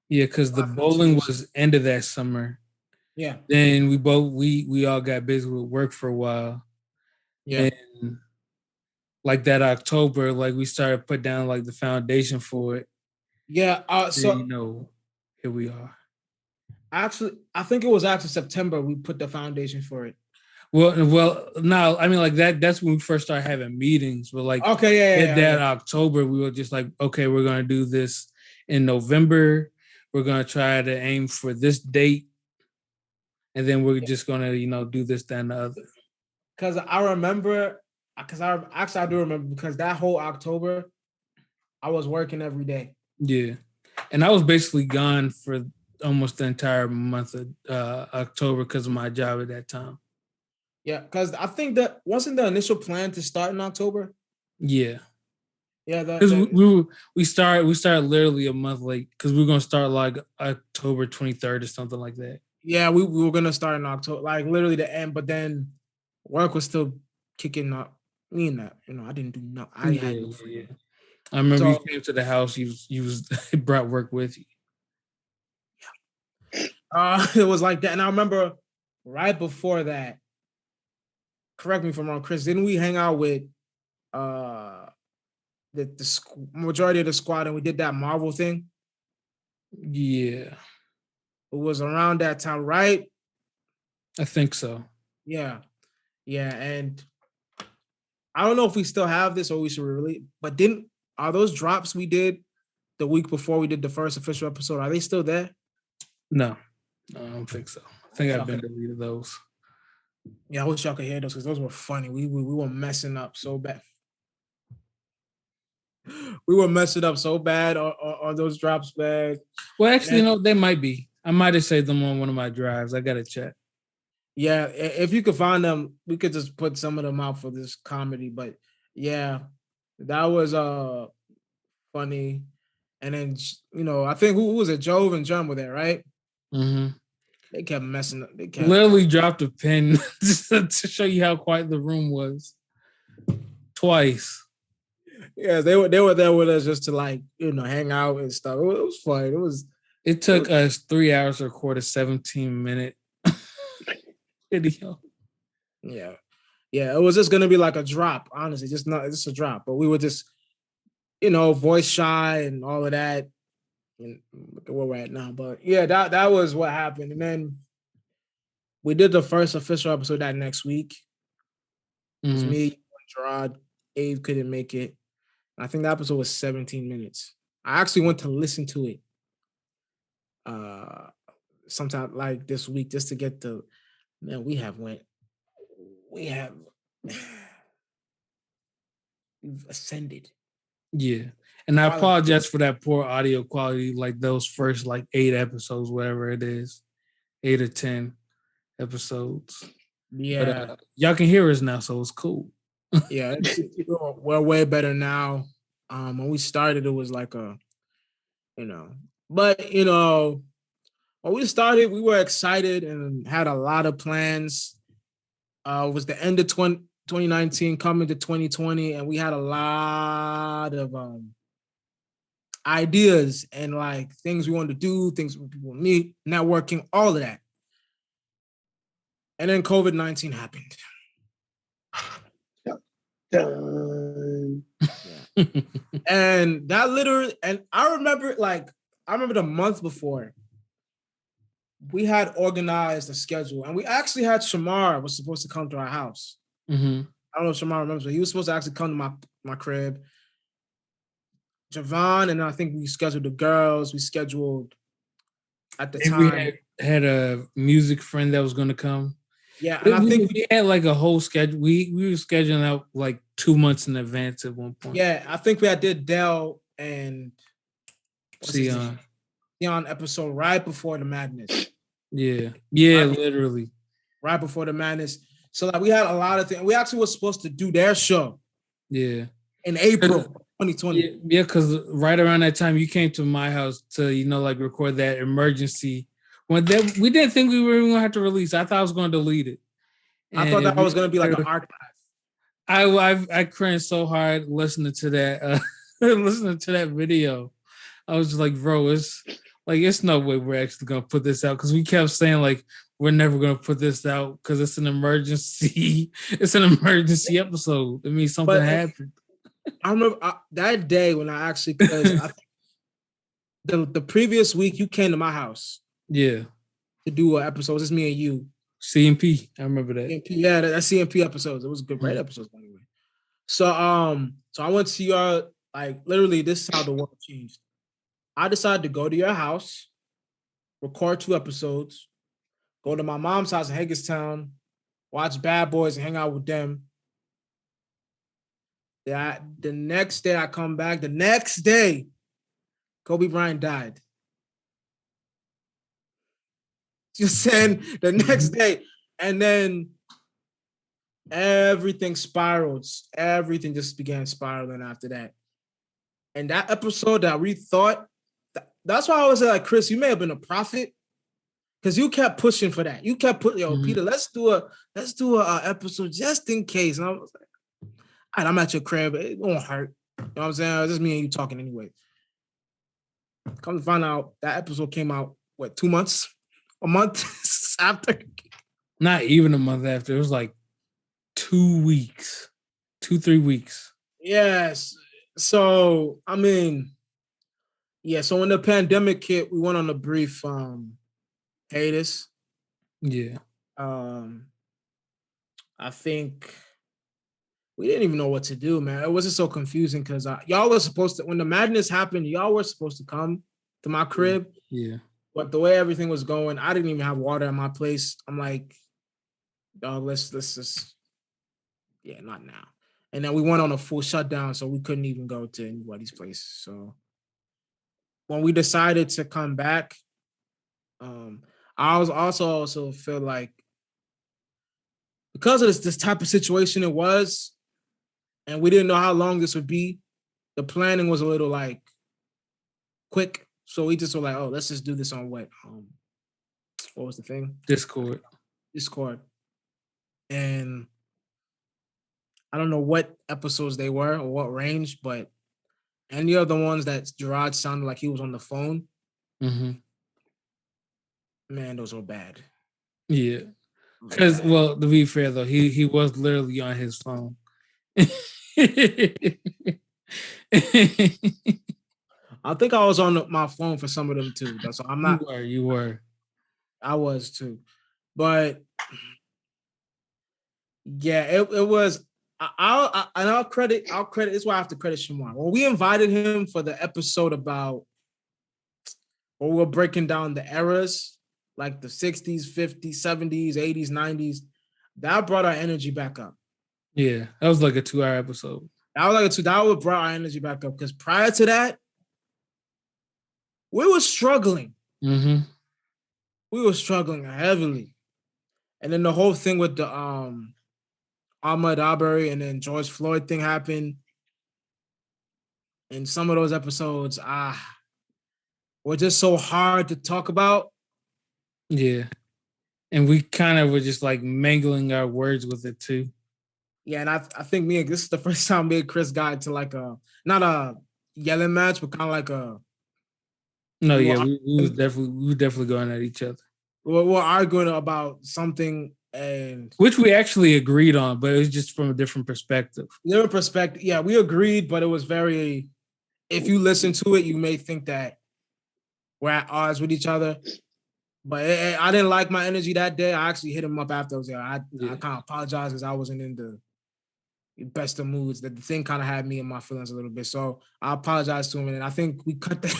Yeah, because the bowling was end of that summer. Yeah. Then we all got busy with work for a while. Yeah. And like that October, like we started put down like the foundation for it. Yeah. So here we are. Actually, I think it was actually September we put the foundation for it. Well, no, I mean like that's when we first started having meetings. But like that October, we were just like, okay, we're gonna do this in November. We're gonna try to aim for this date, and then we're just gonna, do this, that, and the other. Because I remember, I do remember because that whole October, I was working every day. Yeah, and I was basically gone for almost the entire month of October because of my job at that time. Yeah, because I think that wasn't the initial plan to start in October. Yeah. Yeah, because we started literally a month late because we were gonna start like October 23rd or something like that. Yeah, we were gonna start in October, like literally the end, but then work was still kicking up. Me and that, I didn't do nothing. I had no freedom. I remember you came to the house. You brought work with you. It was like that, and I remember right before that. Correct me if I'm wrong, Chris. Didn't we hang out with the majority of the squad, and we did that Marvel thing? Yeah, it was around that time, right? I think so. Yeah, and I don't know if we still have this or we should release. But are those drops we did the week before we did the first official episode? Are they still there? No, I don't think so. I think I've been deleted those. Yeah, I wish y'all could hear those because those were funny. We were messing up so bad. we were messing up so bad on those drops, man. Well, actually, they might be. I might have saved them on one of my drives. I gotta check. Yeah, if you could find them, we could just put some of them out for this comedy. But yeah, that was funny. And then I think who was it? Jove and John were there, right? Mm-hmm. They kept messing up. They kept literally dropped a pin to show you how quiet the room was. Twice. Yeah, they were there with us just to hang out and stuff. It was fun. It took us 3 hours to record a 17-minute video. Yeah. It was just gonna be like a drop, honestly, just a drop. But we were just, voice shy and all of that. And look at where we're at now. But yeah, that was what happened. And then we did the first official episode that next week. It was me, Gerard, Abe couldn't make it. I think the episode was 17 minutes. I actually went to listen to it sometime like this week just to get we've ascended. Yeah. And I apologize for that poor audio quality, like those first 8 episodes, whatever it is, 8 or 10 episodes. Yeah. But, y'all can hear us now, so it's cool. Yeah, we're way better now. When we started, it was like but when we started, we were excited and had a lot of plans. It was the end of 2019, coming to 2020, and we had a lot of ideas and things we wanted to do, things we people meet, networking, all of that. And then COVID-19 happened. Done. Yeah. And that literally, and I remember the month before, we had organized a schedule, and we actually had Shamar was supposed to come to our house. Mm-hmm. I don't know if Shamar remembers, but he was supposed to actually come to my crib. Javon, and I think we scheduled the girls. We scheduled at the time. We had a music friend that was going to come. Yeah, and I think we had a whole schedule. We were scheduling out 2 months in advance at one point. Yeah, I think we did Dell and Sion episode right before the madness. Yeah, literally right before the madness. So we had a lot of things. We actually were supposed to do their show. Yeah, in April 2020. Yeah, because right around that time you came to my house to record that emergency. We didn't think we were even gonna have to release. I thought I was going to delete it. I thought that was going to be an archive. I cringed so hard listening to that video. I was just like, bro, it's no way we're actually gonna put this out, because we kept saying we're never gonna put this out because it's an emergency. It's an emergency episode. It means something happened. I remember that day when I actually, because the previous week you came to my house. Yeah. To do an episode. It's me and you. CMP. I remember that. CMP, yeah, that's CMP episodes. It was a good, great episodes, by the way. So I went to your, literally, this is how the world changed. I decided to go to your house, record 2 episodes, go to my mom's house in Hagerstown, watch Bad Boys and hang out with them. The next day I come back, the next day, Kobe Bryant died. Just saying, the next day. And then everything spiraled. Everything just began spiraling after that. And that episode that we thought, that's why I was like, Chris, you may have been a prophet, because you kept pushing for that. You kept putting, Peter, let's do a episode just in case. And I was like, all right, I'm at your crib. It won't hurt. You know what I'm saying? It's just me and you talking anyway. Come to find out, that episode came out, 2 months? A month after? Not even a month after. It was 2 weeks. 2-3 weeks. Yes. So, I mean, yeah, so when the pandemic hit, we went on a brief hiatus. Yeah. I think we didn't even know what to do, man. It wasn't so confusing because y'all were supposed to, when the madness happened, y'all were supposed to come to my crib. Yeah. But the way everything was going, I didn't even have water at my place. I'm like, dog, let's just, yeah, not now. And then we went on a full shutdown, so we couldn't even go to anybody's place. So when we decided to come back, I was also feel like because of this type of situation it was, and we didn't know how long this would be, the planning was a little like quick. So we just were like, oh, let's just do this on what was the thing? Discord. And I don't know what episodes they were or what range, but any of the ones that Gerard sounded like he was on the phone, man, those were bad. Yeah. Because, well, to be fair though, he was literally on his phone. I think I was on my phone for some of them too. So I'm not. You were. I was too, but yeah, it was. I'll credit. This is why I have to credit Shamar. When we invited him for the episode about, where we're breaking down the eras, like the 60s, 50s, 70s, 80s, 90s, that brought our energy back up. Yeah, that was like a 2-hour episode. That would brought our energy back up, because prior to that, we were struggling. We were struggling heavily. And then the whole thing with the Ahmaud Arbery and then George Floyd thing happened. And some of those episodes were just so hard to talk about. Yeah. And we kind of were just like mangling our words with it too. Yeah, and I think this is the first time me and Chris got into like not a yelling match, but kind of like a. No, yeah, we were definitely going at each other. We're arguing about something, and which we actually agreed on, but it was just from a different perspective. Yeah, we agreed, but it was very. If you listen to it, you may think that we're at odds with each other. But I didn't like my energy that day. I actually hit him up after. I kind of apologized because I wasn't in the best of moods. That the thing kind of had me in my feelings a little bit. So I apologized to him, and I think we cut that.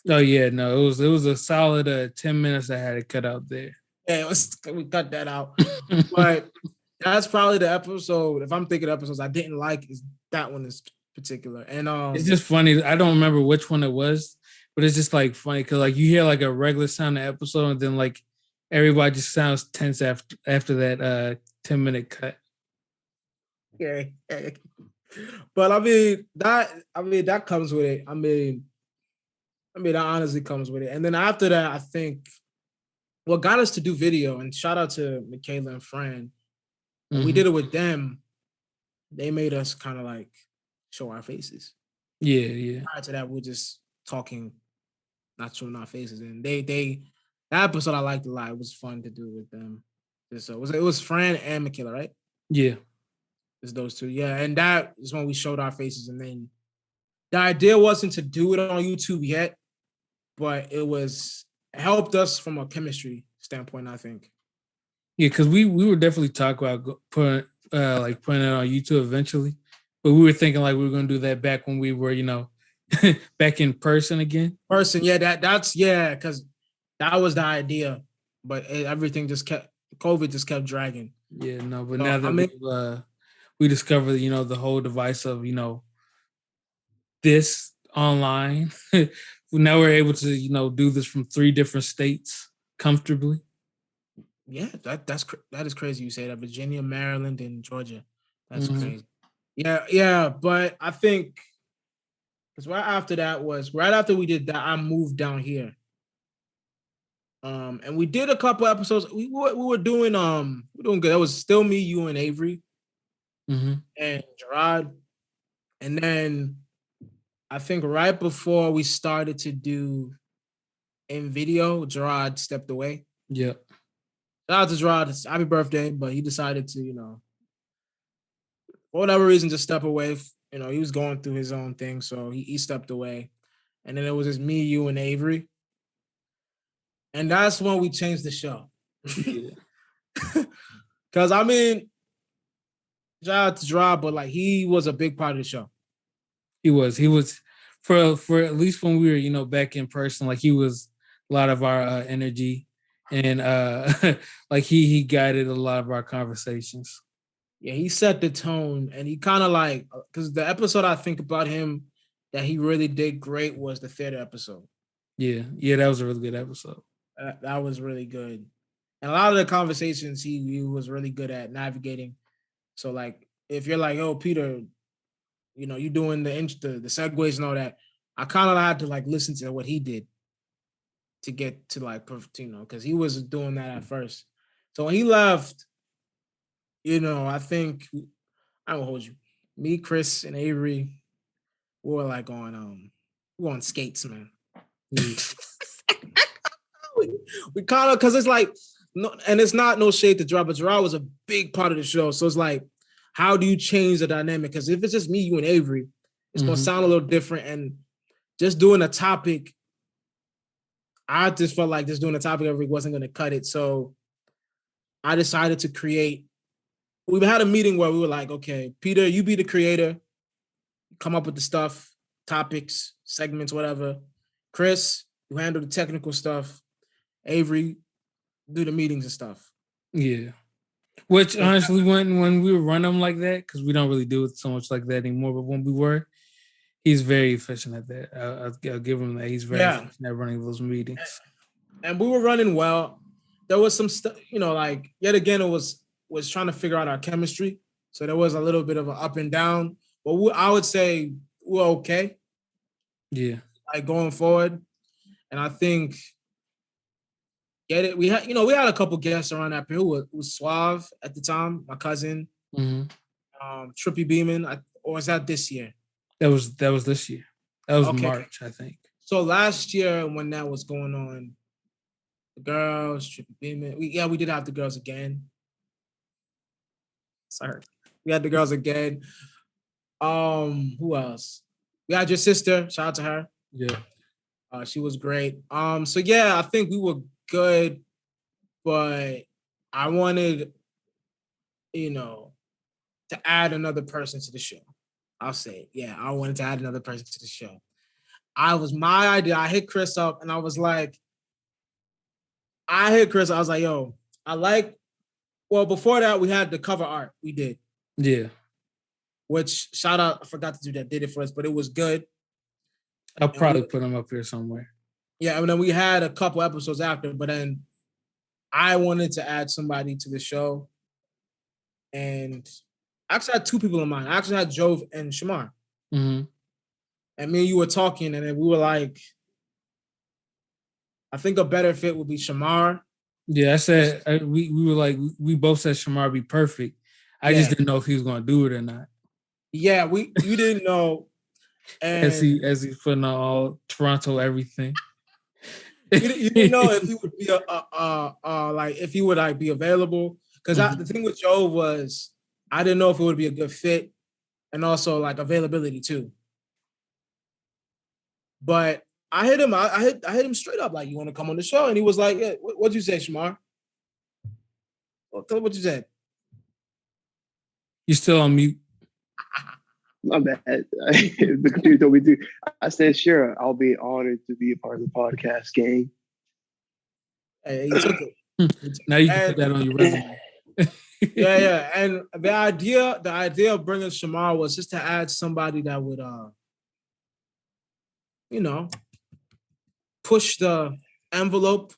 Oh yeah, no, it was a solid 10 minutes I had to cut out there. Yeah, we cut that out. But that's probably the episode. If I'm thinking of episodes I didn't like, is that one is particular. And it's just funny. I don't remember which one it was, but it's just like funny because like you hear like a regular sounding episode, and then like everybody just sounds tense after that 10-minute cut. Yeah. But I mean that comes with it. I mean that honestly comes with it. And then after that, I think what got us to do video, and shout out to Michaela and Fran, we did it with them. They made us kind of like show our faces. Yeah. Prior to that, we're just talking, not showing our faces. And that episode I liked a lot. It was fun to do with them. So it was Fran and Michaela, right? Yeah. It's those two. Yeah. And that is when we showed our faces. And then the idea wasn't to do it on YouTube yet, but it helped us from a chemistry standpoint, I think. Yeah, because we were definitely talking about putting it on YouTube eventually, but we were thinking like we were going to do that back when we were, back in person again. Yeah, because that was the idea, but COVID just kept dragging. Yeah, no, but so, now that we discovered, the whole device of, this online. Now we're able to, do this from 3 different states comfortably. Yeah, that is crazy. You say that Virginia, Maryland, and Georgia. That's crazy. Yeah, but I think because right after we did that, I moved down here. And we did a couple episodes. We were doing good. That was still me, you, and Avery, and Gerard, and then. I think right before we started to do in video, Gerard stepped away. Yeah. Shout out to Gerard. It's happy birthday, but he decided to, for whatever reason, just step away. He was going through his own thing, so he stepped away. And then it was just me, you, and Avery. And that's when we changed the show. Because, I mean, shout out to Gerard, but, like, he was a big part of the show. He was for at least when we were, back in person, like he was a lot of our energy, and like he guided a lot of our conversations. Yeah, he set the tone, and he kind of like, because the episode I think about him that he really did great was the theater episode. Yeah, that was a really good episode. That was really good, and a lot of the conversations he was really good at navigating. So like, if you're like, oh Peter, you doing the segues and all that, I kind of had to like listen to what he did to get to like, because he was doing that at first. So when he left, I think I won't hold you. Me, Chris, and Avery, we were like we were on skates, man. we kind of, because it's like, no, and it's not no shade to Gerard, but Gerard was a big part of the show. So it's like, how do you change the dynamic? Because if it's just me, you, and Avery, it's gonna sound a little different. And just doing a topic, I just felt like just doing a topic every week wasn't gonna cut it. So I decided to create. We had a meeting where we were like, okay, Peter, you be the creator, come up with the stuff, topics, segments, whatever. Chris, you handle the technical stuff. Avery, do the meetings and stuff. Yeah. Which honestly, when we were running them like that, because we don't really do it so much like that anymore, but when we were, he's very efficient at that. I'll give him that. He's very efficient at running those meetings. And we were running well. There was some stuff, like, yet again, it was trying to figure out our chemistry. So there was a little bit of an up and down. But I would say we're okay. Yeah. Like going forward. And I think we had a couple guests around that period who was Suave at the time, my cousin, Trippy Beeman, or was that this year? That was this year. That was March, I think. So last year when that was going on, the girls, Trippy Beeman, we did have the girls again. Sorry. We had the girls again. Who else? We had your sister. Shout out to her. Yeah. She was great. So yeah, I think we were good, but I wanted, to add another person to the show. I'll say it. Yeah, I wanted to add another person to the show. My idea. I hit Chris up and I was like, yo, before that, we had the cover art. We did. Yeah. Which, shout out, I forgot to do that, did it for us, but it was good. I'll probably put them up here somewhere. Yeah, and then we had a couple episodes after, but then I wanted to add somebody to the show. And I actually had two people in mind. I actually had Jove and Shamar. Mm-hmm. And me and you were talking, and then we were like, I think a better fit would be Shamar. Yeah, I said, we were like, we both said Shamar would be perfect. I just didn't know if he was going to do it or not. Yeah, you didn't know. And as he's putting on all Toronto everything. You didn't know if he would be if he would be available. Because the thing with Joe was I didn't know if it would be a good fit, and also like availability too. But I hit him. I hit him straight up like, you want to come on the show? And he was like, yeah, what'd you say, Shamar? Well, tell me what you said. You still on mute? My bad. The computer told me to. I said, sure, I'll be honored to be a part of the podcast gang. Hey, he took it. Now you can put that on your resume. Yeah. And the idea of bringing Shamar was just to add somebody that would, push the envelope.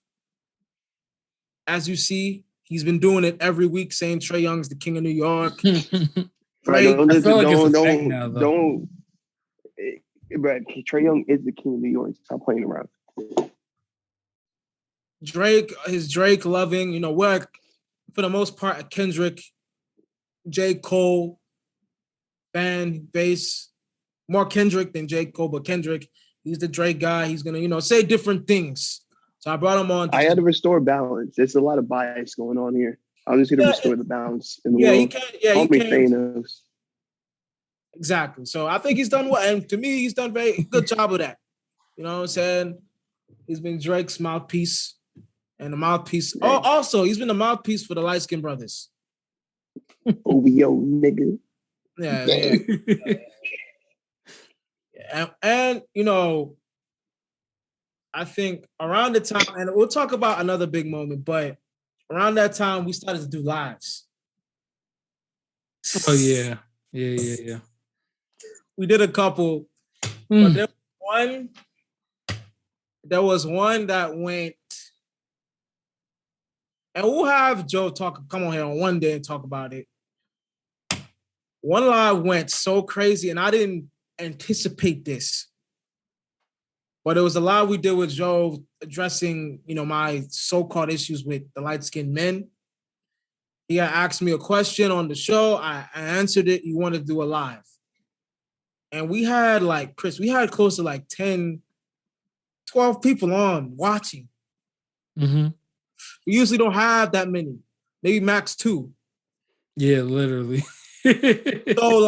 As you see, he's been doing it every week, saying Trae Young's the king of New York. Right, don't, Brad, Trae Young is the king of New York. Stop playing around. Drake loving, we're for the most part a Kendrick, J. Cole fan base. More Kendrick than J. Cole, but Kendrick, he's the Drake guy. He's gonna, say different things. So I brought him on. I had to restore balance. There's a lot of bias going on here. I'm just gonna restore the balance in the world. He can. Thanos. Exactly. So I think he's done well. And to me, he's done a very good job of that. You know what I'm saying? He's been Drake's mouthpiece. And the mouthpiece. Oh, also, he's been the mouthpiece for the Light Skin Brothers. OVO, nigga. Yeah. And I think around the time, and we'll talk about another big moment, but around that time, we started to do lives. Oh yeah. Yeah. We did a couple, but there was one that went, and we'll have Joe come on here on one day and talk about it. One live went so crazy, and I didn't anticipate this. But it was a live we did with Joe addressing, my so-called issues with the light-skinned men. He had asked me a question on the show. I answered it. He wanted to do a live. And we had Chris, we had close to 10, 12 people on watching. Mm-hmm. We usually don't have that many, maybe max 2. Yeah, literally. So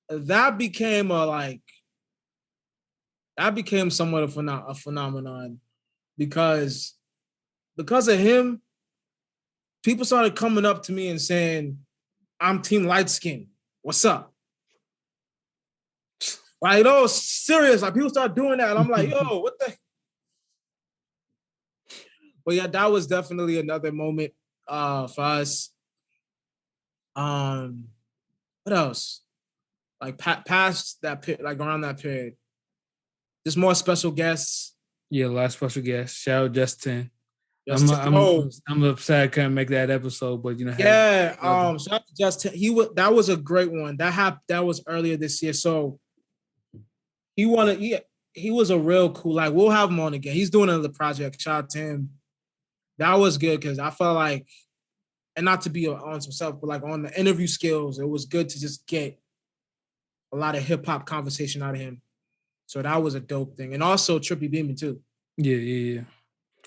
that became that became somewhat of a phenomenon because of him, people started coming up to me and saying, I'm team light skin. What's up? Serious. People start doing that. And I'm like, yo, what the? But yeah, that was definitely another moment for us. What else? Past that, around that period. Just more special guests. Yeah, last special guest. Shout out Justin. I'm upset I couldn't make that episode, but shout out to Justin. That was a great one. That was earlier this year. So he was a real cool. We'll have him on again. He's doing another project. Shout out to him. That was good because I felt like, and not to be on himself, but on the interview skills, it was good to just get a lot of hip hop conversation out of him. So that was a dope thing. And also Trippy Beeman too. Yeah.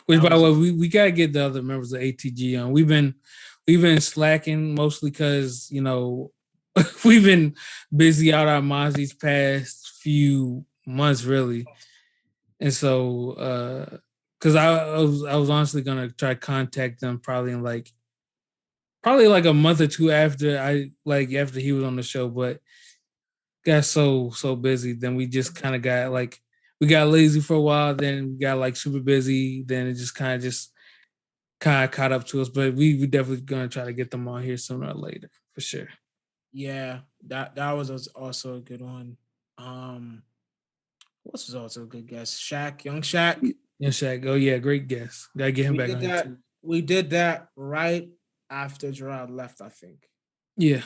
Which, by the way, we gotta get the other members of ATG on. We've been slacking mostly because we've been busy out our minds these past few months, really. And so, because I was honestly gonna try to contact them probably in probably a month or two after after he was on the show, but got so busy. Then we just kind of got we got lazy for a while, then we got super busy, then it just kind of caught up to us. But we definitely gonna try to get them on here sooner or later for sure. Yeah, that was also a good one. What was also a good guess? Shaq, Young Shaq. Young Shaq. Oh yeah, great guess. Gotta get him back on here too. We did that right after Gerard left, I think. Yeah.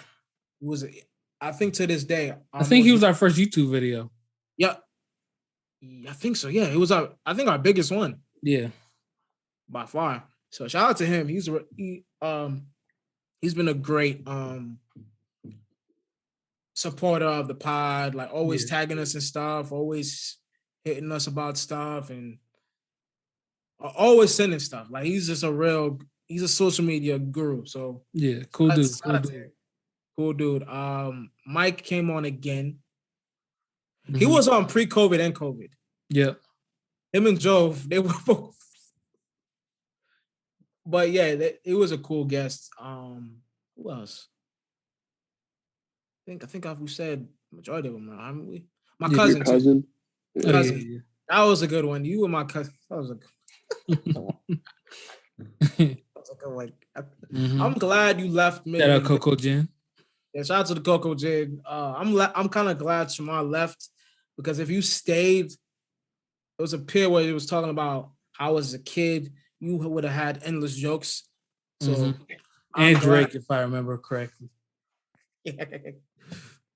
I think to this day. I think he was our first YouTube video. Yeah. I think so. Yeah, it was our biggest one. Yeah. By far. So shout out to him. He's been a great supporter of the pod, always tagging us and stuff, always hitting us about stuff and always sending stuff. He's just he's a social media guru. So yeah, cool dude. Cool dude. Mike came on again. Mm-hmm. He was on pre-COVID and COVID. Yep. Him and Joe, they were both. But yeah, it was a cool guest. Who else? I think we said majority of them, haven't we? My cousin. Cousin. Yeah. That was a good one. You and my cousin. That was a good one. I'm glad you left me. Shout out Coco Jen. Yeah, shout out to the Coco Jen. I'm kind of glad Shamar left because if you stayed, there was a period where he was talking about how as a kid you would have had endless jokes. So and Drake, if I remember correctly.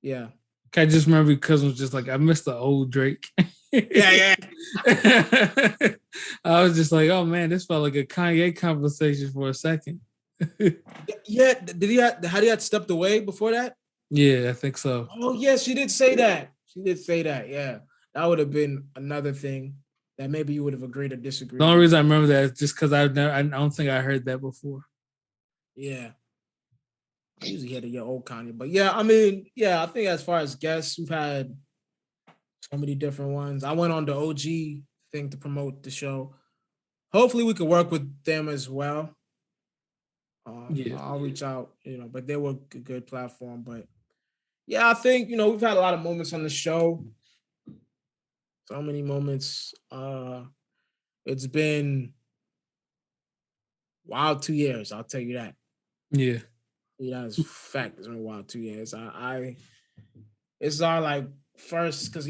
Yeah. I just remember because it was just I missed the old Drake. Yeah. I was just oh man, this felt like a Kanye conversation for a second. Yeah, had he stepped away before that? Yeah, I think so. Oh yeah, she did say that. Yeah. That would have been another thing that maybe you would have agreed or disagreed. The only reason I remember that is just because I don't think I heard that before. Yeah. I usually hear your old Kanye, but yeah, I mean, I think as far as guests, we've had so many different ones. I went on the OG thing to promote the show. Hopefully, we could work with them as well. I'll reach out, but they were a good platform. But yeah, I think we've had a lot of moments on the show. So many moments. It's been wild 2 years. I'll tell you that. Yeah. Yeah, it's fact. It's been a while, 2 years. It's our like first because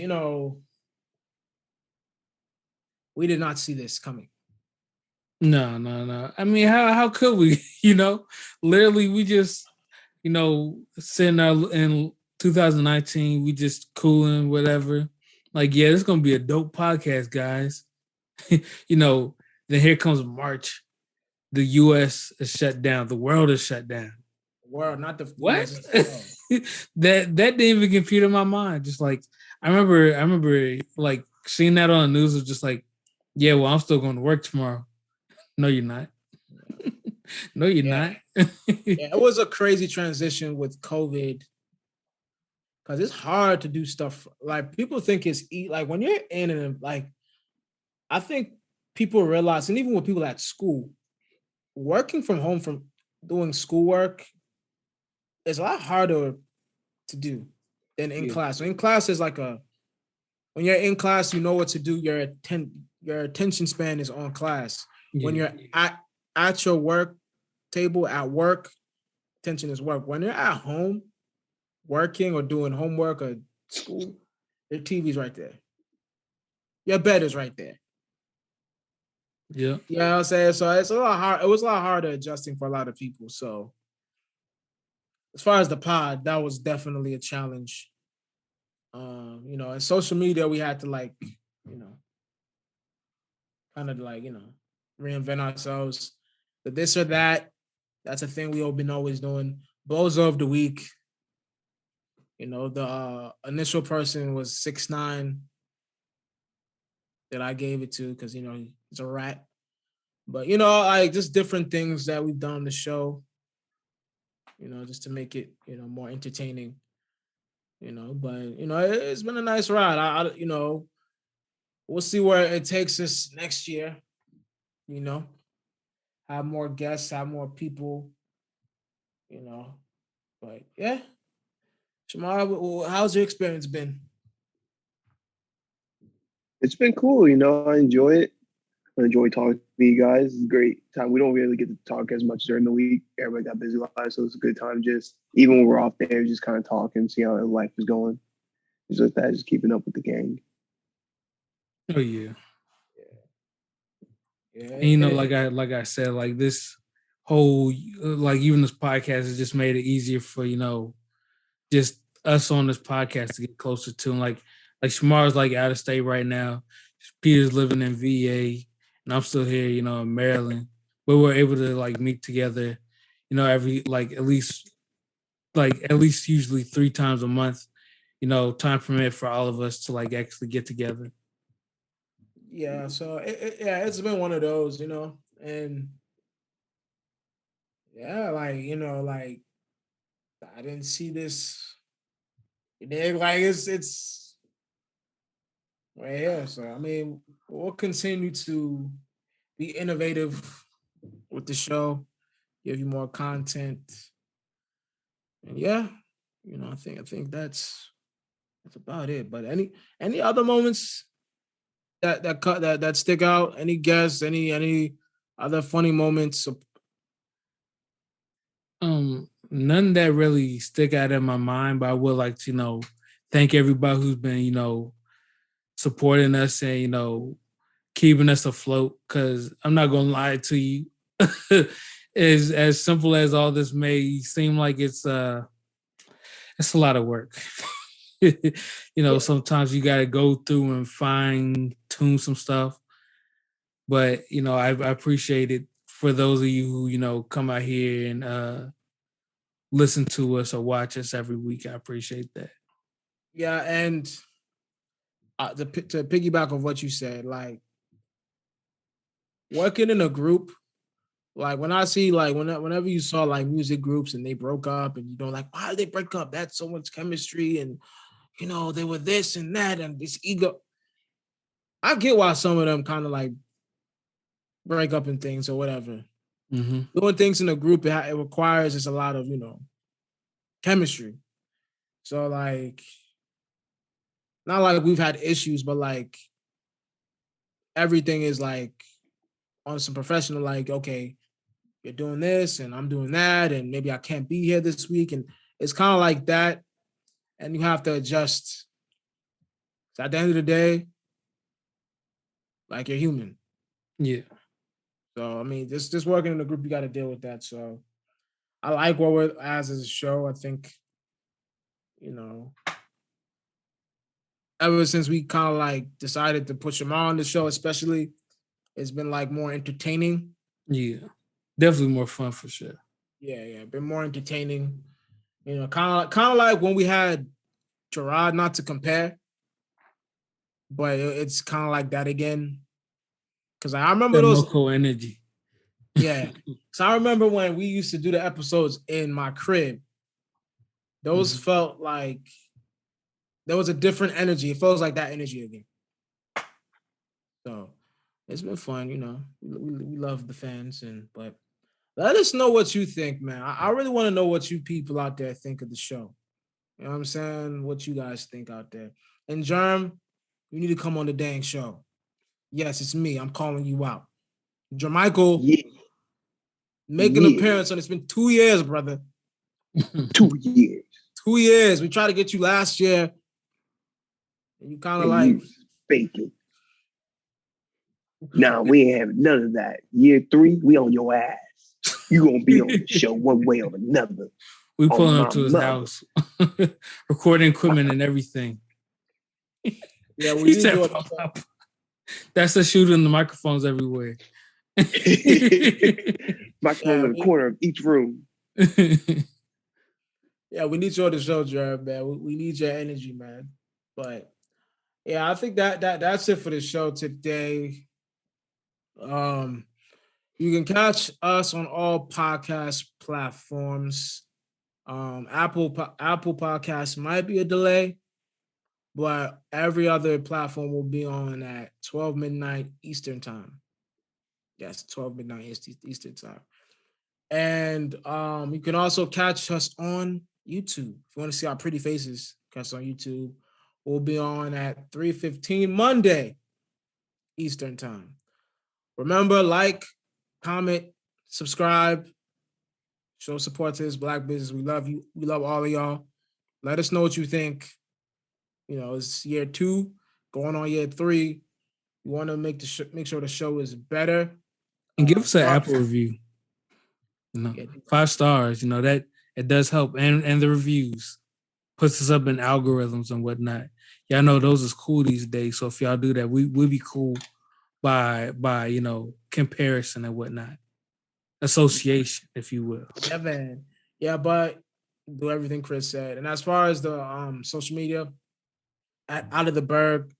we did not see this coming. No, no, no. I mean, how could we? Literally, we just sitting there in 2019, we just cooling, whatever. Like, yeah, it's gonna be a dope podcast, guys. Then here comes March. The U.S. is shut down. The world is shut down. World, not the What? US. that didn't even compute in my mind. Just like I remember like seeing that on the news was just like, yeah, well, I'm still going to work tomorrow. No, you're not. No, you're not. Yeah, it was a crazy transition with COVID because it's hard to do stuff. Like people think it's like when you're in and like, I think people realize, and even with people at school, working from home from doing schoolwork is a lot harder to do than in class. So in class is like when you're in class, you know what to do. Your attention span is on class. Yeah. When you're at your work table at work, attention is work. When you're at home working or doing homework or school, your TV's right there. Your bed is right there. Yeah. You know what I'm saying? So it's a lot hard. It was a lot harder adjusting for a lot of people. So as far as the pod, that was definitely a challenge. In social media, we had to kind of reinvent ourselves. The this or that, that's a thing we all been always doing. Bozo of the week. The initial person was 6ix9ine that I gave it to because he's a rat. But like just different things that we've done on the show. Just to make it more entertaining. But it's been a nice ride. We'll see where it takes us next year. Have more guests, have more people. But yeah. Shamar, how's your experience been? It's been cool, I enjoy it. I enjoy talking to you guys. It's a great time. We don't really get to talk as much during the week. Everybody got busy lives, so it's a good time. Just even when we're off there, just kind of talking, see how life is going. Just like that, just keeping up with the gang. Oh yeah. And, like I said, like this whole like even this podcast has just made it easier for just us on this podcast to get closer to him. Like Shamar's like out of state right now. Peter's living in VA, and I'm still here, in Maryland. But we're able to like meet together, every at least usually 3 times a month. Time permit for all of us to like actually get together. Yeah, so it's been one of those, and yeah, like I didn't see this. It's right here. So I mean, we'll continue to be innovative with the show, give you more content, and yeah, I think that's about it. But any other moments that stick out? Any guests? Any other funny moments? None that really stick out in my mind, but I would like to, thank everybody who's been, supporting us and, keeping us afloat. Cause I'm not gonna lie to you. As simple as all this may seem like it's a lot of work. Sometimes you gotta go through and fine tune some stuff. But, I appreciate it for those of you who, come out here and listen to us or watch us every week. I appreciate that. Yeah, and to piggyback on what you said, like working in a group, like when I see whenever you saw like music groups and they broke up and like, why did they break up? That's so much chemistry and they were this and that and this ego. I get why some of them kind of like break up and things or whatever. Mm-hmm. Doing things in a group, it requires just a lot of chemistry. So like, not like we've had issues, but like everything is like on some professional, like, okay, you're doing this and I'm doing that, and maybe I can't be here this week. And it's kind of like that. And you have to adjust. So at the end of the day, like you're human. Yeah. So I mean, just working in the group, you got to deal with that. So I like what we're as a show. I think, ever since we kind of like decided to push him on the show, especially, it's been like more entertaining. Yeah, definitely more fun for sure. Yeah, been more entertaining. Kind of like when we had Gerard, not to compare, but it's kind of like that again. Because I remember that those local energy. Yeah. So I remember when we used to do the episodes in my crib, those felt like there was a different energy. It feels like that energy again. So it's been fun, we love the fans, but let us know what you think, man. I really want to know what you people out there think of the show. You know what I'm saying? What you guys think out there. And Germ, you need to come on the dang show. Yes, it's me. I'm calling you out. Jermichael, make an appearance on it's been 2 years, brother. 2 years. 2 years. We tried to get you last year. And you kind of like faking. Nah, we ain't having none of that. Year 3, we on your ass. You gonna be on the show one way or another. We pulling up to his house, recording equipment and everything. Yeah, we need you. That's the shooting the microphones everywhere. Microphone in the corner of each room. Yeah, we need you on the show, Jared, man. We need your energy, man. But yeah, I think that's it for the show today. You can catch us on all podcast platforms. Apple Podcasts might be a delay, but every other platform will be on at 12 midnight Eastern time. Yes, 12 midnight Eastern time. And you can also catch us on YouTube. If you want to see our pretty faces, catch us on YouTube. We'll be on at 3:15 Monday Eastern time. Remember, like, comment, subscribe, show support to this Black business. We love you. We love all of y'all. Let us know what you think. It's year 2, going on year 3. You want to make sure the show is better. And give us an Apple review. 5 stars. That it does help, and the reviews puts us up in algorithms and whatnot. Y'all know those is cool these days. So if y'all do that, we'll be cool by comparison and whatnot, association, if you will. Yeah, man. Yeah, but do everything Chris said. And as far as the social media, at Out of the Berg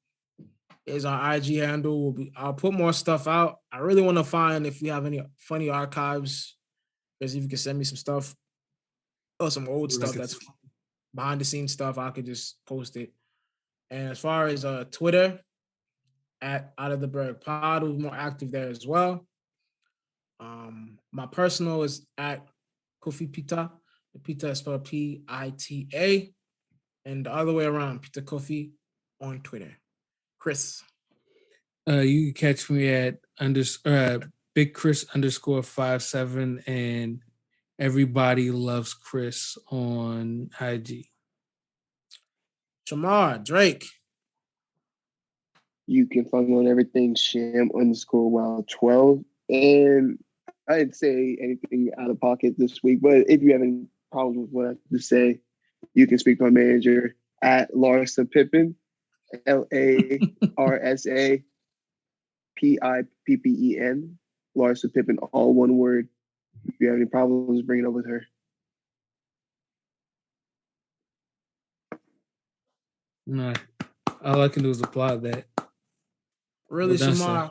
is our IG handle. I'll put more stuff out. I really want to find if we have any funny archives. Because if you can send me some stuff or some old stuff that's behind the scenes stuff, I could just post it. And as far as Twitter, at Out of the Berg Pod, who's more active there as well. My personal is at Kofi Pita. The Pita is spelled Pita, and the other way around, Pita Kofi on Twitter. Chris, you can catch me at Big Chris _57 and Everybody Loves Chris on IG. Shamar Drake. You can find me on everything Sham _Wild12. And I didn't say anything out of pocket this week, but if you have any problems with what I have to say, you can speak to my manager at Larsa Pippen, LARSA PIPPEN, Larsa Pippen, all one word. If you have any problems, bring it up with her. No, all I can do is applaud that. Really, Shamar?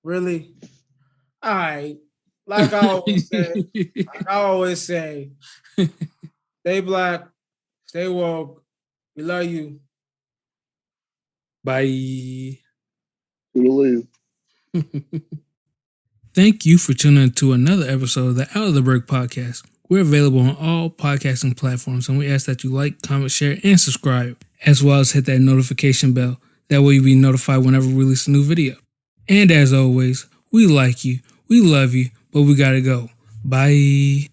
Really? All right. Like I always say, stay Black, stay woke. We love you. Bye. Toodaloo. Thank you for tuning in to another episode of the Out of the Berg podcast. We're available on all podcasting platforms, and we ask that you like, comment, share, and subscribe, as well as hit that notification bell. That way you'll be notified whenever we release a new video. And as always, we like you, we love you, but we gotta go. Bye.